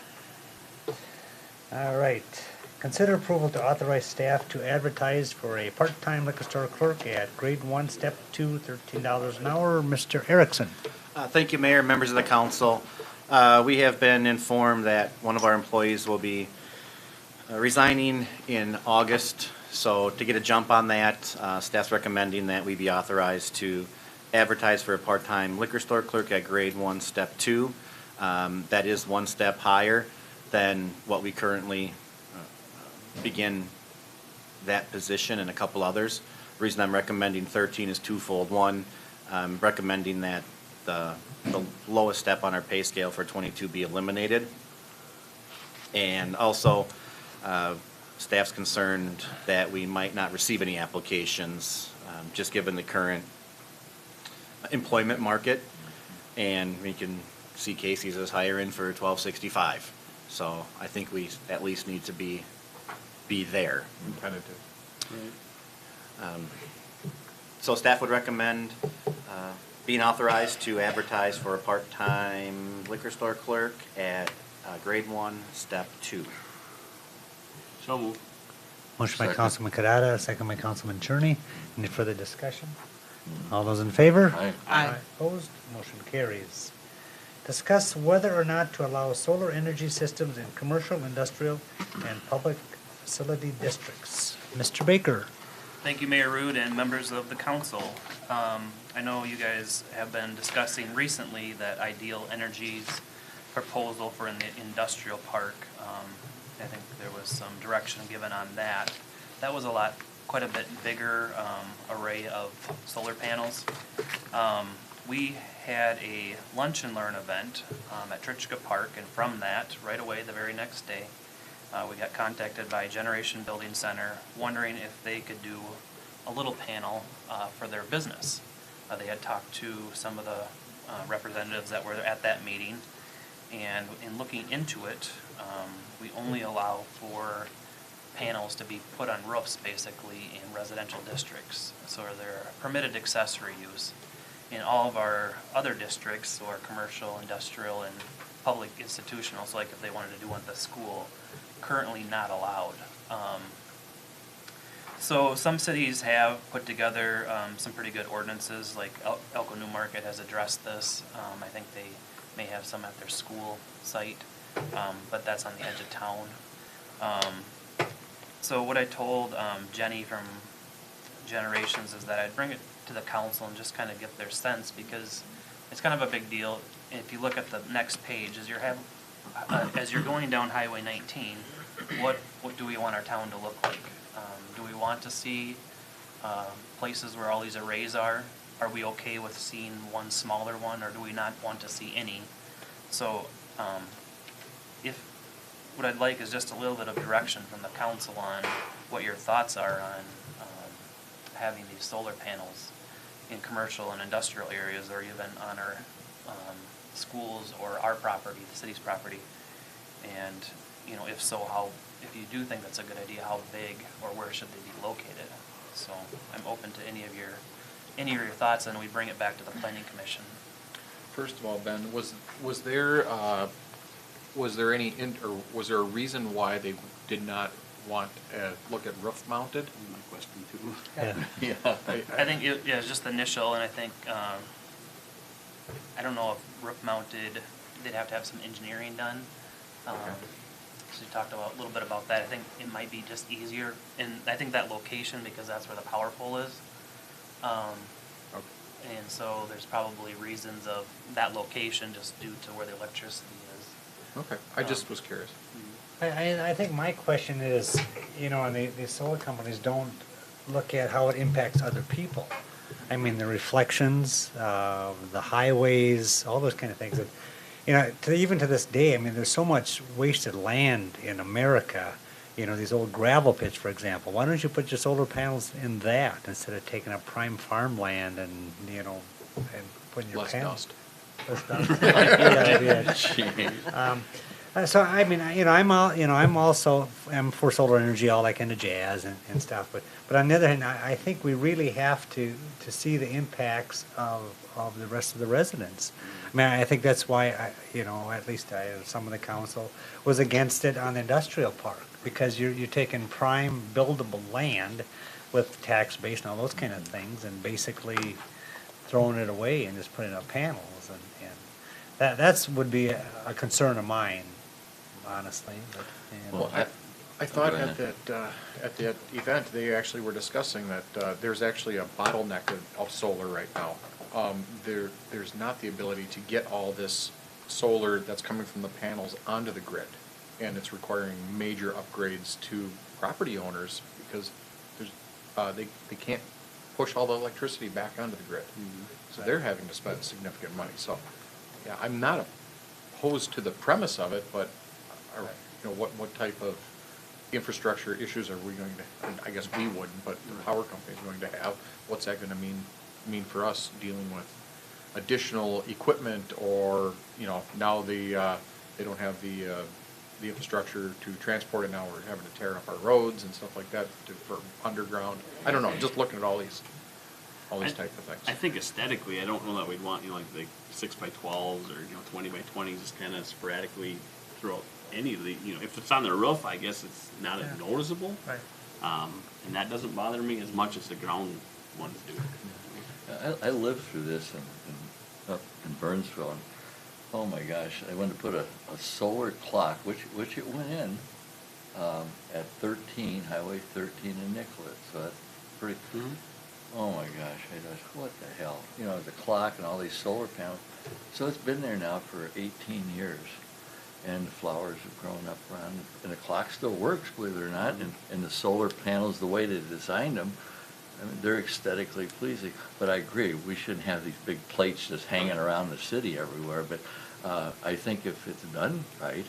All right. Consider approval to authorize staff to advertise for a part-time liquor store clerk at grade 1, step 2, $13 an hour. Mr. Erickson. Thank you, Mayor, members of the council. We have been informed that one of our employees will be resigning in August. So to get a jump on that, staff's recommending that we be authorized to advertise for a part-time liquor store clerk at grade 1, step 2. That is one step higher than what we currently begin that position and a couple others. The reason I'm recommending 13 is twofold. One, I'm recommending that the lowest step on our pay scale for 22 be eliminated. And also, staff's concerned that we might not receive any applications, just given the current employment market. And we can see Casey's as hiring for $12.65. So I think we at least need to be there. Competitive. So staff would recommend being authorized to advertise for a part-time liquor store clerk at grade 1, step 2. So moved. Motion by Second. Councilman Kadada, second by Councilman Cherney. Any further discussion? All those in favor? Aye. Opposed? Motion carries. Discuss whether or not to allow solar energy systems in commercial, industrial, and public facility districts. Mr. Baker. Thank you, Mayor Rude and members of the council. I know you guys have been discussing recently that Ideal Energy's proposal for the industrial park. I think there was some direction given on that. That was quite a bit bigger array of solar panels. We had a lunch and learn event at Trichka Park, and from that, right away the very next day, we got contacted by Generation Building Center wondering if they could do a little panel for their business. They had talked to some of the representatives that were at that meeting, and in looking into it, we only allow for panels to be put on roofs basically in residential districts. So they're a permitted accessory use. In all of our other districts, or commercial, industrial, and public institutional, so like if they wanted to do one at the school, currently not allowed. So some cities have put together some pretty good ordinances, like Elko New Market has addressed this. I think they may have some at their school site, but that's on the edge of town. So what I told Jenny from Generations is that I'd bring it to the council and just kind of get their sense, because it's kind of a big deal. If you look at the next page, as you're going down Highway 19, what do we want our town to look like? Do we want to see places where all these arrays are? Are we okay with seeing one smaller one, or do we not want to see any? So what I'd like is just a little bit of direction from the council on what your thoughts are on having these solar panels in commercial and industrial areas, or even on our schools or our property, the city's property. And, if so, if you do think that's a good idea, how big or where should they be located? So I'm open to any of your thoughts, and we bring it back to the planning commission. First of all, Ben, was there a reason why they did not want look at roof mounted? My question too. Yeah. I think it's just initial, and I think I don't know if roof mounted, they'd have to have some engineering done. So we talked a little bit about that. I think it might be just easier, and I think that location, because that's where the power pole is. And so there's probably reasons of that location just due to where the electricity is. Okay, I just was curious. I think my question is, and the solar companies don't look at how it impacts other people. I mean, the reflections, the highways, all those kind of things. And, you know, even to this day, I mean, there's so much wasted land in America. You know, these old gravel pits, for example. Why don't you put your solar panels in that instead of taking up prime farmland and, you know, and putting your Less panels? dust. Less dust. Yeah. Jeez. So I mean, you know, I'm for solar energy, all that kind of jazz and stuff. But on the other hand, I think we really have to see the impacts of the rest of the residents. I mean, I think that's why at least some of the council was against it on the industrial park, because you're taking prime buildable land with tax base and all those kind of things, and basically throwing it away and just putting up panels, and that would be a concern of mine, honestly. But, you know. Well, I thought Go at ahead. that event, they actually were discussing that there's actually a bottleneck of solar right now. There's not the ability to get all this solar that's coming from the panels onto the grid, and it's requiring major upgrades to property owners because they can't push all the electricity back onto the grid. So they're having to spend significant money. So, yeah, I'm not opposed to the premise of it, but what type of infrastructure issues are we going to, and I guess we wouldn't, but the power company is going to have? What's that going to mean for us dealing with additional equipment, or now they don't have the infrastructure to transport it, now we're having to tear up our roads and stuff like that for underground. I don't know, just looking at all these type of things. I think aesthetically, I don't know that we'd want, like the 6x12s or, 20x20s just kind of sporadically throughout any of the, if it's on the roof, I guess it's not as noticeable. Right. And that doesn't bother me as much as the ground ones do. I lived through this up in Burnsville, and oh my gosh, I went to put a solar clock, which it went in at 13, Highway 13 in Nicollet, so that's pretty. Oh my gosh, I thought, what the hell? The clock and all these solar panels. So it's been there now for 18 years, and the flowers have grown up around, and the clock still works, believe it or not, and the solar panels, the way they designed them, I mean, they're aesthetically pleasing. But I agree, we shouldn't have these big plates just hanging around the city everywhere, but I think if it's done right,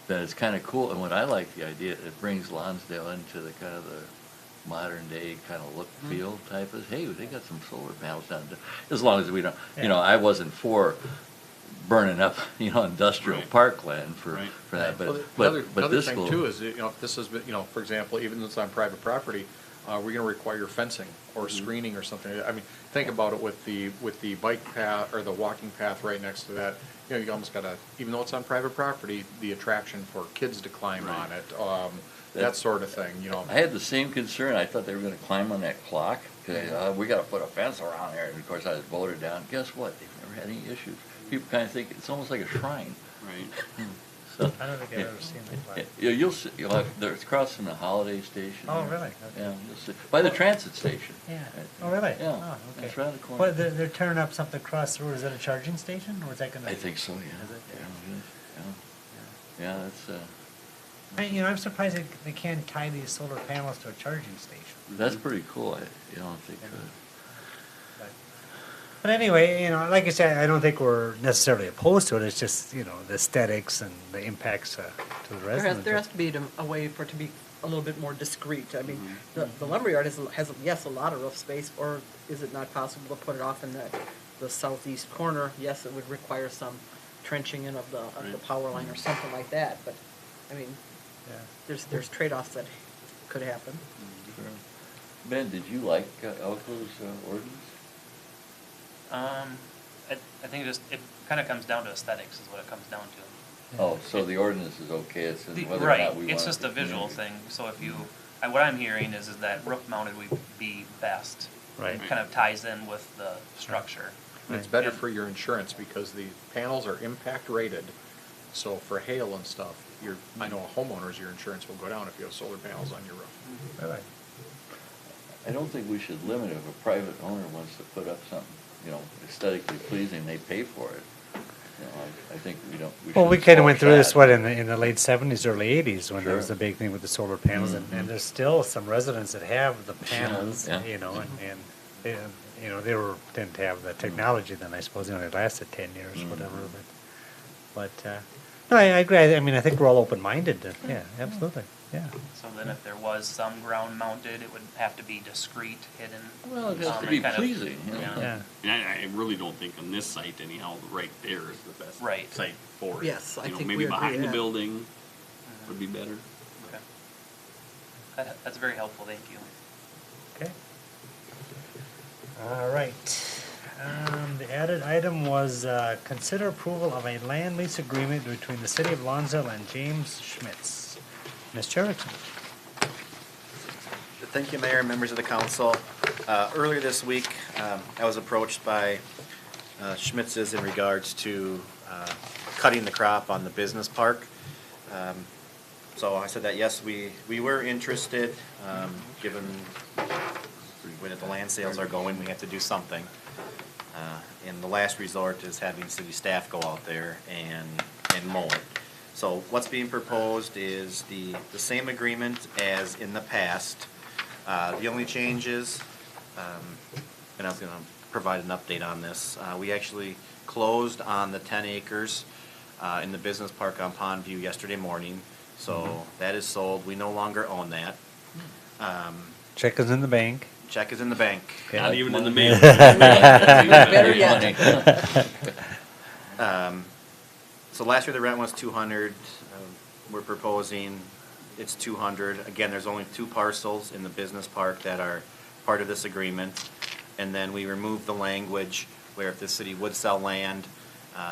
then it's kind of cool. And what I like the idea, it brings Lonsdale into the kind of the modern day kind of look, feel type of, hey, they got some solar panels down there. As long as we don't, I wasn't for burning up, industrial parkland for that, Well, but another this thing will. too is, if this is, for example, even though it's on private property, we're going to require fencing or screening or something. I mean, think about it with the bike path or the walking path right next to that. You almost got to, even though it's on private property, the attraction for kids to climb on it, that sort of thing. I had the same concern. I thought they were going to climb on that clock. We got to put a fence around there. And of course, I was voted down. Guess what? They've never had any issues. People kind of think it's almost like a shrine. Right. So, I don't think I've ever seen that. you'll see. It's across from the Holiday Station. Oh, there. really? Okay. Yeah, you'll see. By the transit station. Yeah. Oh, really? Yeah. Oh, okay. It's around the corner. Well, they're turning up something across the road. Is that a charging station, or is that going to? I think so. Yeah. Is it? Yeah. Yeah. That's. I'm surprised they can't tie these solar panels to a charging station. That's pretty cool. If they could. But anyway, like I said, I don't think we're necessarily opposed to it. It's just, the aesthetics and the impacts to the residents. There has to be a way for it to be a little bit more discreet. I mean, the lumberyard has, yes, a lot of roof space, or is it not possible to put it off in the southeast corner? Yes, it would require some trenching in of the power line or something like that, but, I mean, there's trade-offs that could happen. Sure. Ben, did you like Elko's ordinance? I think it kind of comes down to aesthetics is what it comes down to. Oh, so the ordinance is okay, it's whether or not Right, we want it's just a visual thing, so if you, what I'm hearing is that roof mounted would be best. Right. Kind of ties in with the structure. It's better for your insurance because the panels are impact rated. So for hail and stuff, I know homeowners, your insurance will go down if you have solar panels on your roof. Really? I don't think we should limit if a private owner wants to put up something, aesthetically pleasing, they pay for it. I think we don't. Well, we shouldn't kind of went through squash this, that. in the late 70s, early 80s, when there was Sure. the big thing with the solar panels, and there's still some residents that have the panels, Yeah. and you know, didn't have the technology then, I suppose, you know, it lasted 10 years, whatever, but, no, I agree, I mean, I think we're all open-minded, yeah, absolutely, yeah. So then if there was some ground mounted, it would have to be discreet, hidden. Well, it has to and be kind of- pleasing, you know. Yeah. And I really don't think on this site anyhow, right there is the best Right. site for it. Yes, I You know, think maybe we agree, behind the yeah. building would be better. Okay. That's very helpful, thank you. Okay. All right. The added item was consider approval of a land lease agreement between the city of Lonsdale and James Schmitz. Ms. Jerickson. Thank you, Mayor and members of the council. Earlier this week, I was approached by Schmitz's in regards to cutting the crop on the business park. So I said that, yes, we were interested, given the way that the land sales are going, we have to do something. And the last resort is having city staff go out there and mow it. So what's being proposed is the same agreement as in the past. The only changes, and I was gonna provide an update on this, we actually closed on the 10 acres in the business park on Pondview yesterday morning. So that is sold, we no longer own that. Check is in the bank. Check is in the bank. Not even in the mail. Better yet. So last year the rent was 200, we're proposing it's 200. Again, there's only 2 parcels in the business park that are part of this agreement. And then we removed the language where if the city would sell land,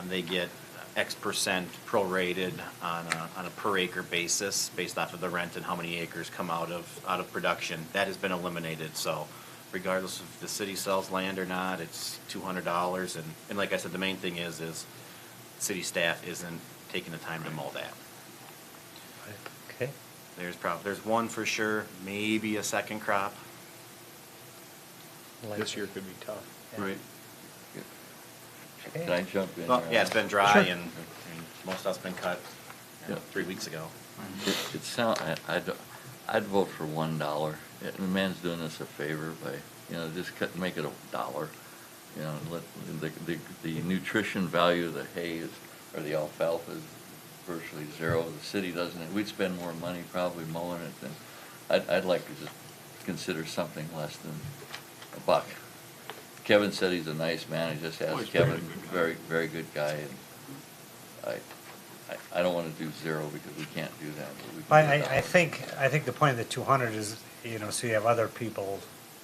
they get X% prorated on a per acre basis based off of the rent and how many acres come out of production. That has been eliminated, so regardless if the city sells land or not, it's $200. And like I said, the main thing is city staff isn't taking the time to mow that. Okay. There's one for sure, maybe a second crop. This year could be tough. Right. Can I jump in? Well, there? yeah, it's been dry Sure. and most stuff's been cut Yeah. 3 weeks ago. It sound, I'd vote for $1. The man's doing us a favor by, you know, just make it $1. You know, let, the nutrition value of the hay is, or the alfalfa is virtually zero. The city doesn't, we'd spend more money probably mowing it than, I'd like to just consider something less than $1. Kevin said he's a nice man, I just Oh, asked he's Kevin, very very good guy, and I don't wanna do 0 because we can't do that, but we can do I $1. think the point of the 200 is, you know, so you have other people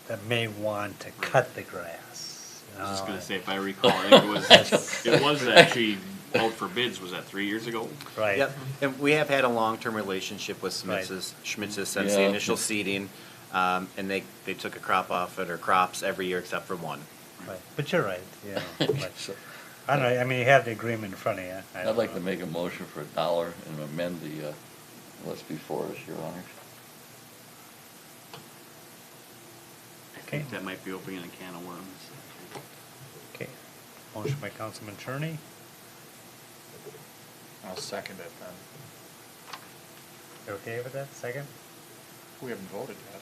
that may want to cut the grass. you I was just know, gonna say, if I recall, I think it was actually out for bids, was that 3 years ago? Right. Yep, and we have had a long-term relationship with Schmitz's since the Yeah. initial seeding. And they took a crop off it, or crops every year except for one. Right. But you're right, you know, but, So, I don't know, I mean, you have the agreement in front of you. I I'd don't like to know. make a motion for $1 and amend the, what's before us, Your Honors. I Okay. think that might be opening a can of worms. Okay. Motion by Councilman Cherney, I'll second it then. you okay with that, second? We haven't voted yet.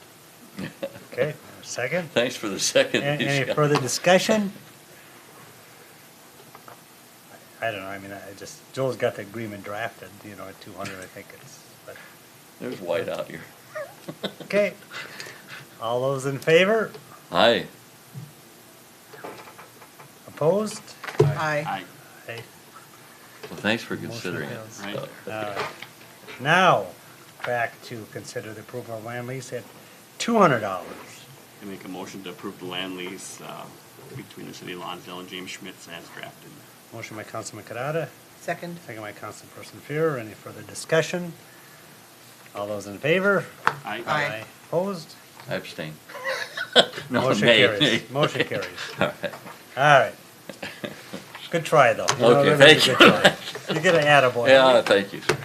Okay, second? Thanks for the second. Any Michelle. further discussion? I don't know, I mean, Joel's got the agreement drafted, you know, at 200, I think but, There's white out here. okay. All those in favor? Aye. Opposed? Aye. Aye. Aye. Well, thanks for considering it. fails. Right. All right. Now, back to consider the approval of land lease at $200. I make a motion to approve the land lease between the city of Lonsdale and James Schmitz as drafted. Motion by Councilman Kadada, Second? second by Councilperson Fear. Any further discussion? All those in favor? Aye. Aye. Opposed? I abstain. No, Motion nay, carries. nay. Motion carries. All right. All right. Good try, though. You know, Okay, that was a thank good you. try. You get an attaboy. Yeah, thank you, sir.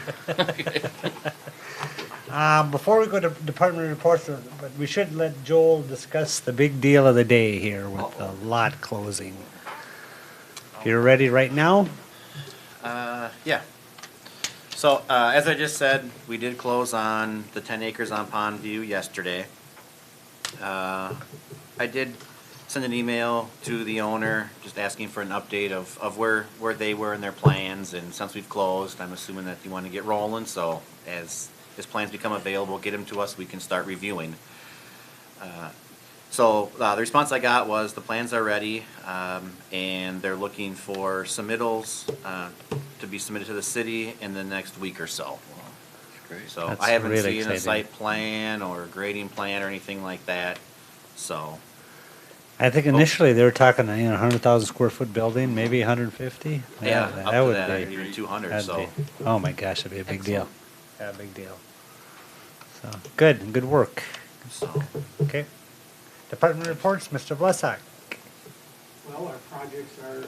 Before we go to department reports, but we should let Joel discuss the big deal of the day here with the lot closing. You're ready right now? Yeah. So, as I just said, we did close on the 10 acres on Pondview yesterday. I did send an email to the owner, just asking for an update of where they were in their plans, and since we've closed, I'm assuming that you want to get rolling, so as his plans become available, get them to us, we can start reviewing. So the response I got was the plans are ready, and they're looking for submittals to be submitted to the city in the next week or so. Wow, that's great. So That's I haven't really seen a exciting. site plan or grading plan or anything like that, so. I think initially they were talking, 100,000 square foot building, maybe 150. Yeah, up to would that, be- even 200, that'd so. be- Oh my gosh, that'd be a big deal. Yeah, big deal. So, good work. So, Okay. Department reports, Mr. Blesak. Well, our projects are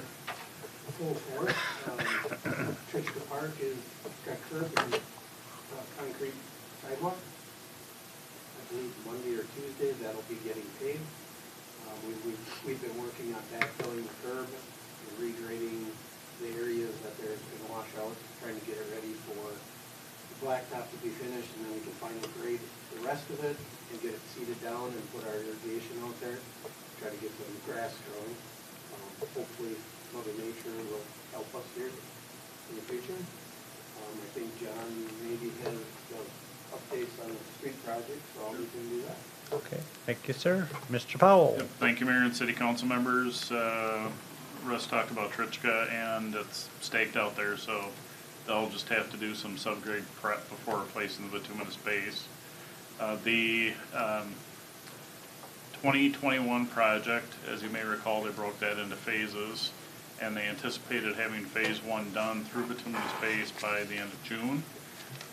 full force. Trichka Park is got curb and concrete sidewalk. I believe Monday or Tuesday that'll be getting paved. We've been working on backfilling the curb and regrading the areas that there's been wash out, trying to get it ready for the blacktop to be finished, and then we can finally grade the rest of it and get it seeded down and put our irrigation out there, try to get some grass growing. Hopefully Mother Nature will help us here in the future. I think John maybe has updates on the street project, so we can do that. Okay, thank you, sir. Mr. Powell. Yep, thank you, Mayor and City Council members. Russ talked about Trichka, and it's staked out there, so they'll just have to do some subgrade prep before placing the bituminous base. The 2021 project, as you may recall, they broke that into phases, and they anticipated having phase 1 done through bituminous base by the end of June.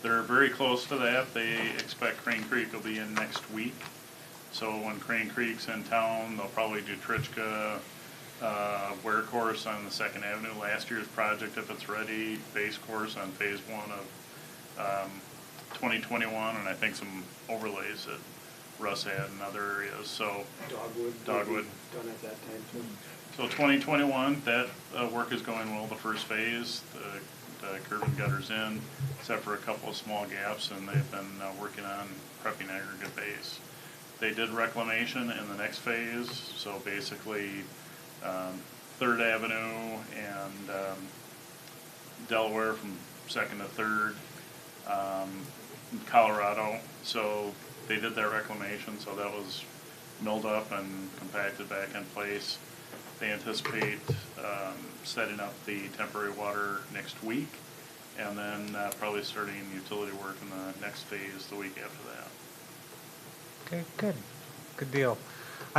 They're very close to that. They expect Crane Creek will be in next week. So when Crane Creek's in town, they'll probably do Trichka, wear course on the 2nd Avenue, last year's project if it's ready, base course on phase 1 of 2021, and I think some overlays that Russ had in other areas, so. Dogwood. Done at that time too. So 2021, that work is going well, the first phase, the curb and gutters in, except for a couple of small gaps, and they've been working on prepping aggregate base. They did reclamation in the next phase, so basically 3rd Avenue and Delaware from 2nd to 3rd, Colorado. So they did their reclamation, so that was milled up and compacted back in place. They anticipate setting up the temporary water next week, and then probably starting utility work in the next phase the week after that. Okay, good deal.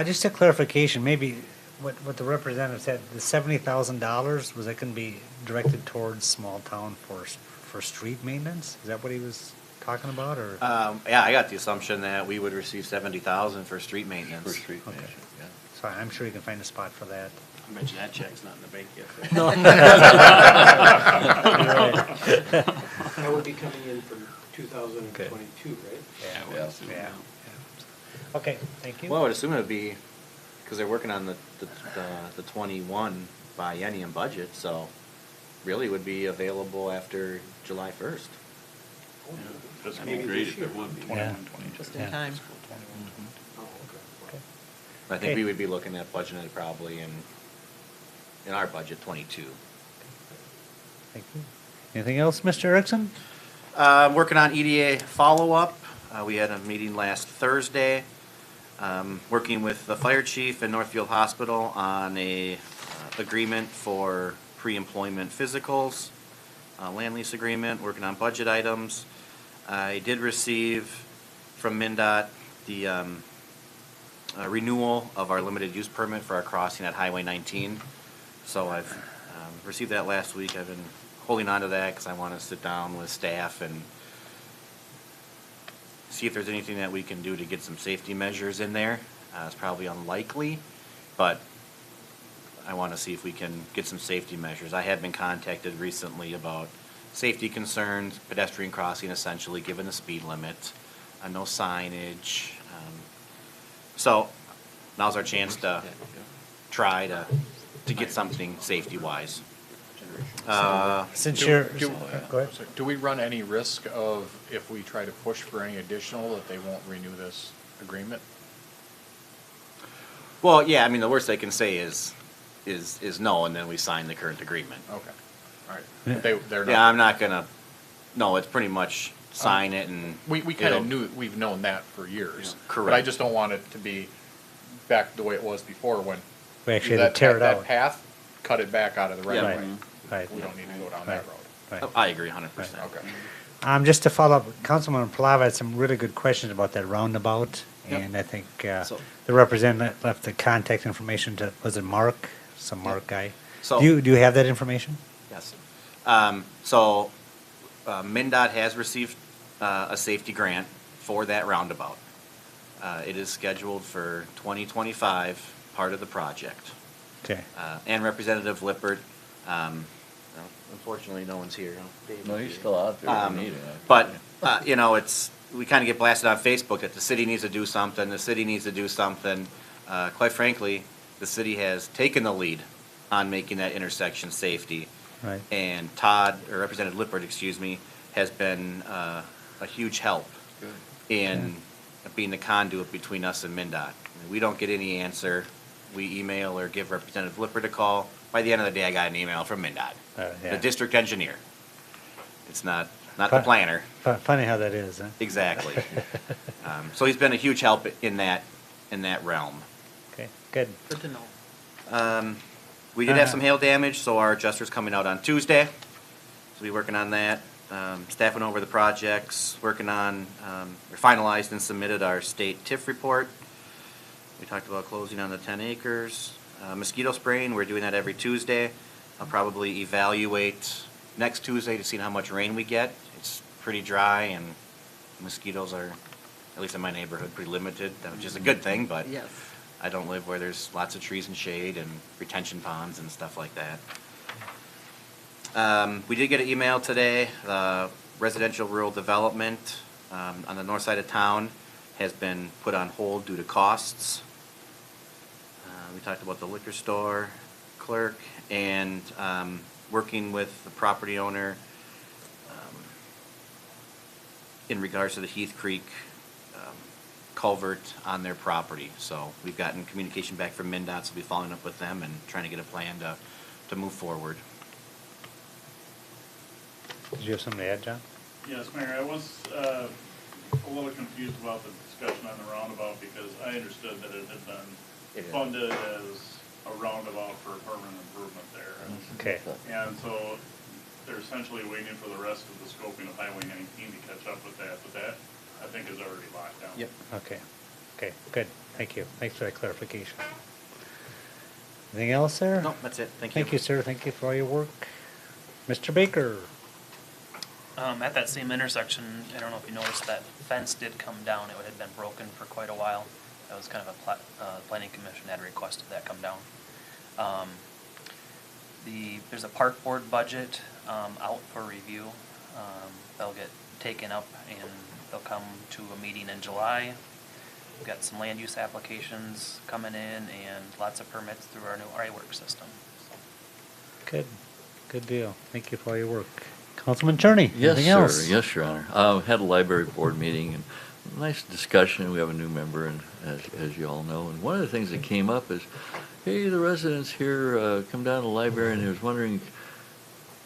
Just a clarification, maybe what the representative said, the $70,000, was that going to be directed towards small town for street maintenance? Is that what he was talking about, or? yeah, I got the assumption that we would receive 70,000 for street maintenance. For street Okay. management, yeah. So I'm sure you can find a spot for that. I bet you that check's not in the bank yet. That would be coming in from 2022, right? Yeah. Yeah. Okay, thank you. Well, I would assume it would be, because they're working on the 21 biennium budget, so really it would be available after July 1st. Fiscal That'd be great if it would. 21, 22. Just in Yeah. time. Oh, okay. Okay. I think Okay. we would be looking at budgeting it probably in our budget 22. Thank you. Anything else, Mr. Erickson? Working on EDA follow-up. We had a meeting last Thursday, working with the fire chief and Northfield Hospital on a agreement for pre-employment physicals, land lease agreement, working on budget items. I did receive from MnDOT the renewal of our limited use permit for our crossing at Highway 19. So I've received that last week. I've been holding on to that because I want to sit down with staff and see if there's anything that we can do to get some safety measures in there. It's probably unlikely, but I want to see if we can get some safety measures. I have been contacted recently about safety concerns, pedestrian crossing essentially, given the speed limit, no signage. So now's our chance to try to get something safety-wise. Since you're, Do- go ahead. Do we run any risk of, if we try to push for any additional, that they won't renew this agreement? Well, yeah, I mean, the worst they can say is no, and then we sign the current agreement. Okay, all right. But they're not. Yeah, I'm not gonna, no, it's pretty much sign it and. We kind it'll- of knew, we've known that for years. Yeah, But I correct. just don't want it to be back the way it was before when. We actually had to tear it that out. path, cut it back out of the right Yeah. of way. Right. We don't need to go down Right. that road. Right. I agree 100%. Okay. Just to follow up, Councilman Palava had some really good questions about that roundabout, Yep. and I think So- the representative left the contact information to, was it Mark? Some Mark guy? So- Do you have that information? Yes. MnDOT has received a safety grant for that roundabout. It is scheduled for 2025, part of the project. Okay. And Representative Lippert, unfortunately, no one's here. No, he's still out there. We need him. But, you know, we kind of get blasted on Facebook that the city needs to do something, the city needs to do something. Quite frankly, the city has taken the lead on making that intersection safety. Right. And Todd, or Representative Lippert, excuse me, has been a huge help in being the conduit between us and MnDOT. We don't get any answer. We email or give Representative Lippert a call. By the end of the day, I got an email from MnDOT, Yeah. the district engineer. It's not the planner. Funny how that is, huh? Exactly. So he's been a huge help in that realm. Okay, good. Good to know. We did have some hail damage, so our adjuster's coming out on Tuesday. So we're working on that. Staff went over the projects, working on, we finalized and submitted our state TIF report. We talked about closing on the 10 acres. Mosquito spraying, we're doing that every Tuesday. I'll probably evaluate next Tuesday to see how much rain we get. It's pretty dry and mosquitoes are, at least in my neighborhood, pretty limited, which is a good thing, but Yes. I don't live where there's lots of trees and shade and retention ponds and stuff like that. We did get an email today, residential rural development on the north side of town has been put on hold due to costs. We talked about the liquor store clerk and working with the property owner in regards to the Heath Creek culvert on their property. So we've gotten communication back from MnDOT, so we'll be following up with them and trying to get a plan to move forward. Did you have something to add, John? Yes, Mayor, I was a little confused about the discussion on the roundabout because I understood that it had been funded as a roundabout for permanent improvement there. Okay. And so they're essentially waiting for the rest of the scoping of Highway 19 to catch up with that, but that, I think, is already locked down. Yep. Okay, okay, good, thank you, thanks for that clarification. Anything else, sir? No, that's it, thank you. Thank you, sir, thank you for all your work. Mr. Baker? At that same intersection, I don't know if you noticed, that fence did come down. It had been broken for quite a while. That was kind of a planning commission had requested that come down. There's a park board budget out for review. They'll get taken up and they'll come to a meeting in July. We've got some land use applications coming in and lots of permits through our new iWork system. Good, good deal, thank you for all your work. Councilman Cherney, Yes, anything sir. else? Yes, Your Honor. Had a library board meeting and nice discussion. We have a new member, and as you all know, and one of the things that came up is, hey, the residents here come down to the library, and they was wondering,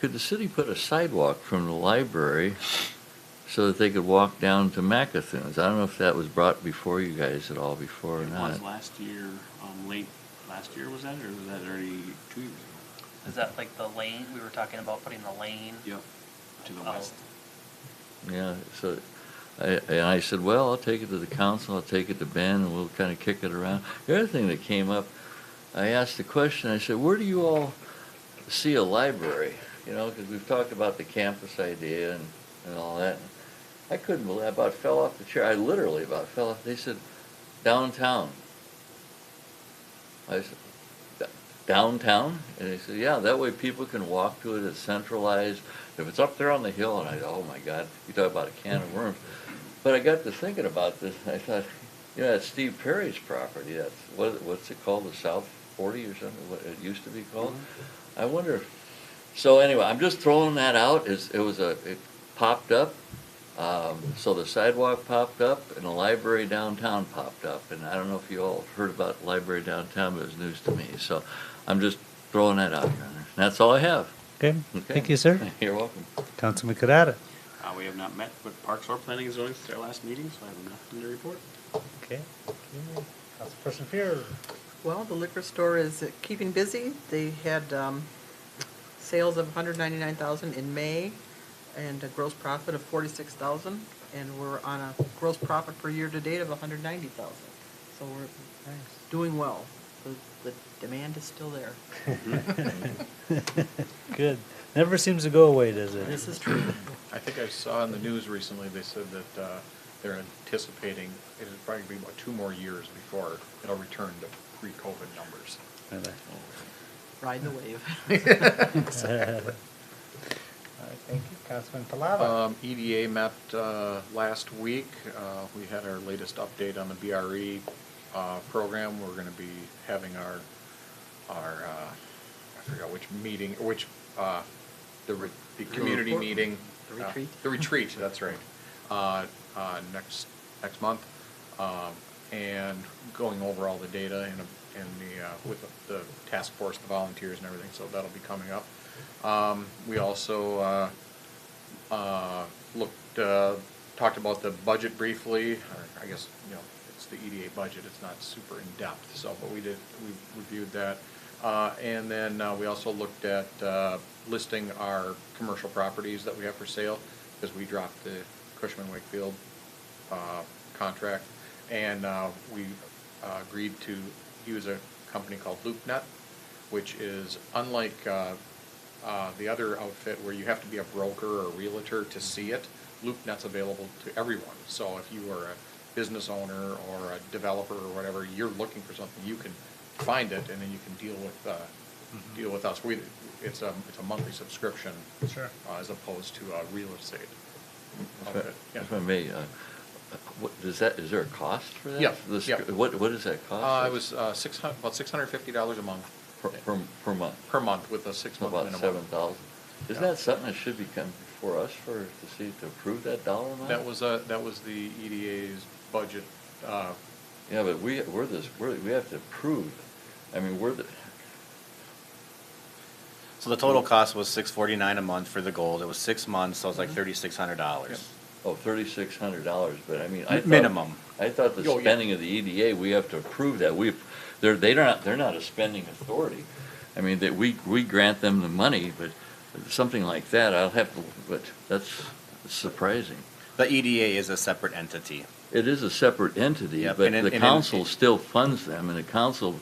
could the city put a sidewalk from the library so that they could walk down to Macathuns? I don't know if that was brought before you guys at all before or It not. was last year, late last year, was that, or was that already 2 years ago? Is that like the lane, we were talking about putting the lane? Yep, to the Oh. west. Yeah, so I said, well, I'll take it to the council, I'll take it to Ben, and we'll kind of kick it around. The other thing that came up, I asked the question, I said, where do you all see a library? You know, because we've talked about the campus idea and all that. I couldn't believe, I about fell off the chair. I literally about fell off. They said, downtown. I said, downtown? And they said, yeah, that way people can walk to it, it's centralized. If it's up there on the hill, and I go, oh my God, you talk about a can of worms. But I got to thinking about this, and I thought, you know, that's Steve Perry's property. That's, what's it called, the South 40 or something, what it used to be called? I wonder, so anyway, I'm just throwing that out. It popped up, So the sidewalk popped up and the library downtown popped up. And I don't know if you all heard about the library downtown, but it was news to me. So I'm just throwing that out, Your Honor. That's all I have. Okay, Okay. thank you, sir. You're welcome. Councilman Kadada. We have not met with Parks or Planning and Zoning since our last meeting, so I have nothing to report. Okay. Councilperson Fear. Well, the liquor store is keeping busy. They had sales of $199,000 in May and a gross profit of $46,000, and we're on a gross profit per year to date of $190,000. So we're doing well. The demand is still there. Good. Never seems to go away, does it? This is true. I think I saw in the news recently, they said that they're anticipating it'll probably be about 2 more years before it'll return to pre-COVID numbers. Ride the wave. All right, thank you. Councilman Palava. EDA met last week. We had our latest update on the BRE program. We're going to be having our I forgot which meeting, which the community meeting. The retreat? The retreat, that's right. Next month, and going over all the data with the task force, the volunteers and everything, so that'll be coming up. We also talked about the budget briefly, or I guess, it's the EDA budget, it's not super in-depth, so, but we reviewed that. And then we also looked at listing our commercial properties that we have for sale, because we dropped the Cushman Wakefield contract, and we agreed to use a company called LoopNet, which is unlike the other outfit where you have to be a broker or a realtor to see it. LoopNet's available to everyone, so if you are a business owner or a developer or whatever, you're looking for something, you can find it, and then you can deal with us. It's a monthly subscription, Sure. As opposed to a real estate If outfit. I may, is there a cost for that? Yeah. What does that cost? It was about $650 a month. Per month? Per month with a 6-month About minimum. 7,000. Isn't that something that should be coming before us to approve that dollar amount? That was the EDA's budget. Yeah, but we have to approve. I mean, So the total cost was $649 a month for the gold. It was 6 months, so it was like $3,600. Oh, $3,600, but I mean, I thought. Minimum. I thought the Oh, yeah. spending of the EDA, we have to approve that. They're not a spending authority. I mean, we grant them the money, but something like that, but that's surprising. The EDA is a separate entity. It is a separate entity, Yep, but and the council still funds them, and the council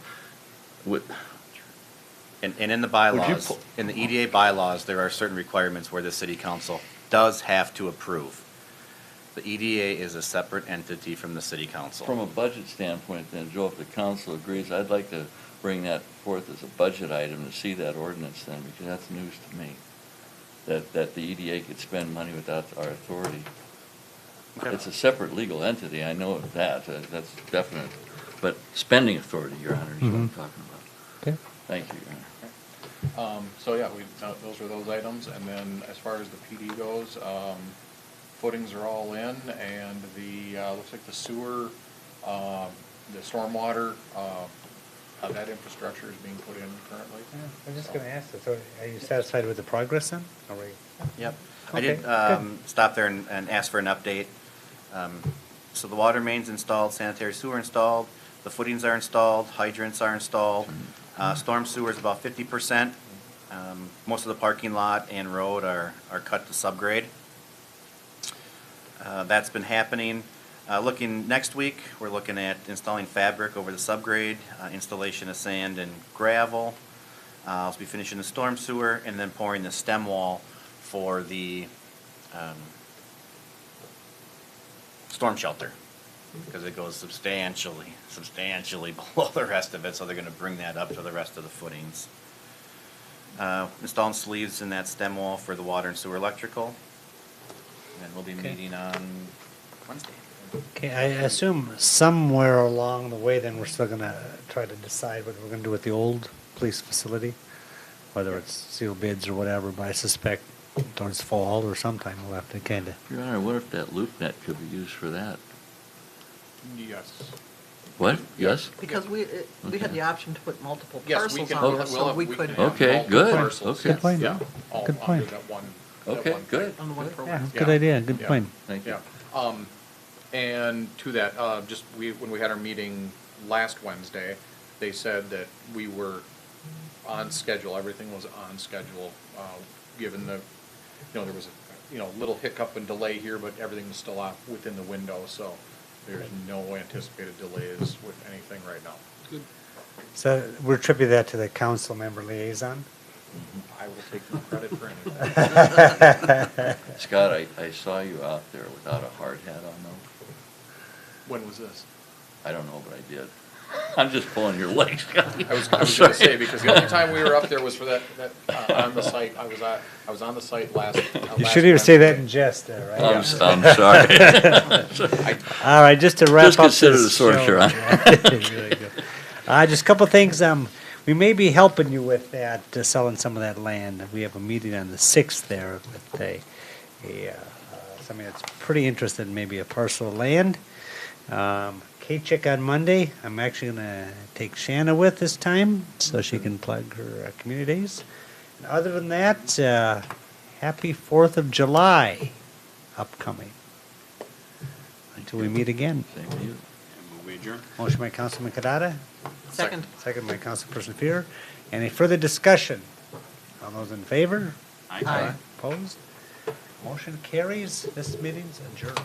would. And in the Would bylaws, you in the EDA bylaws, there are certain requirements where the city council does have to approve. The EDA is a separate entity from the city council. From a budget standpoint, then, Joe, if the council agrees, I'd like to bring that forth as a budget item to see that ordinance then, because that's news to me. That the EDA could spend money without our authority. Okay. It's a separate legal entity, I know of that, that's definite. But spending authority, Your Honor, is what I'm talking about. Okay. Thank you, Your Honor. So yeah, those were those items, and then as far as the PD goes, footings are all in, and looks like the sewer, the stormwater, that infrastructure is being put in currently. Yeah, I'm just gonna ask that, so are you satisfied with the progress then? Are we? Yep. I Okay, did good. stop there and ask for an update. So the water main's installed, sanitary sewer installed, the footings are installed, hydrants are installed. Storm sewer is about 50%. Most of the parking lot and road are cut to subgrade. That's been happening. Looking next week, we're looking at installing fabric over the subgrade, installation of sand and gravel. I'll be finishing the storm sewer and then pouring the stem wall for the storm shelter, because it goes substantially below the rest of it, so they're gonna bring that up to the rest of the footings. Installing sleeves in that stem wall for the water and sewer electrical. And we'll be meeting on Wednesday. Okay, I assume somewhere along the way then we're still gonna try to decide what we're gonna do with the old police facility, whether it's seal bids or whatever, but I suspect towards fall or sometime, we'll have to kinda. Your Honor, what if that loop net could be used for that? Yes. What? Yes? Because we had Okay. the option to put multiple Yes, we parcels can, on there, we'll so have, we we could. can have Okay, multiple good. parcels. Okay. Good point. Yeah, all Good under point. that one. that Okay, one good. On the one Yeah, program. good Yeah. idea, good Yeah. point. Thank you. Yeah, and to that, just when we had our meeting last Wednesday, they said that we were on schedule, everything was on schedule, given the, there was a, little hiccup and delay here, but everything was still out within the window, so there's no anticipated delays with anything right now. Good. So we're attributing that to the council member liaison? I will take no credit for anything. Scott, I saw you out there without a hard hat on though. When was this? I don't know, but I did. I'm just pulling your leg, Scott. I was gonna say, because the only time we were up there was for that, on the site, I was on the site last. You should even say that in jest there, right? I'm sorry. All right, just to wrap Just up consider this the source, show. Your Honor. Really good. Just a couple of things, we may be helping you with that, selling some of that land. We have a meeting on the 6th there with somebody that's pretty interested in maybe a parcel of land. K-Chick on Monday, I'm actually gonna take Shanna with this time, so she can plug her community days. And other than that, happy 4th of July upcoming. Until we meet again. Same to you. And we adjourn. Motion by Councilman Kadada. Second. Second by Councilperson Fear. Any further discussion? All those in favor? Aye. Aye. Opposed? Motion carries. This meeting's adjourned.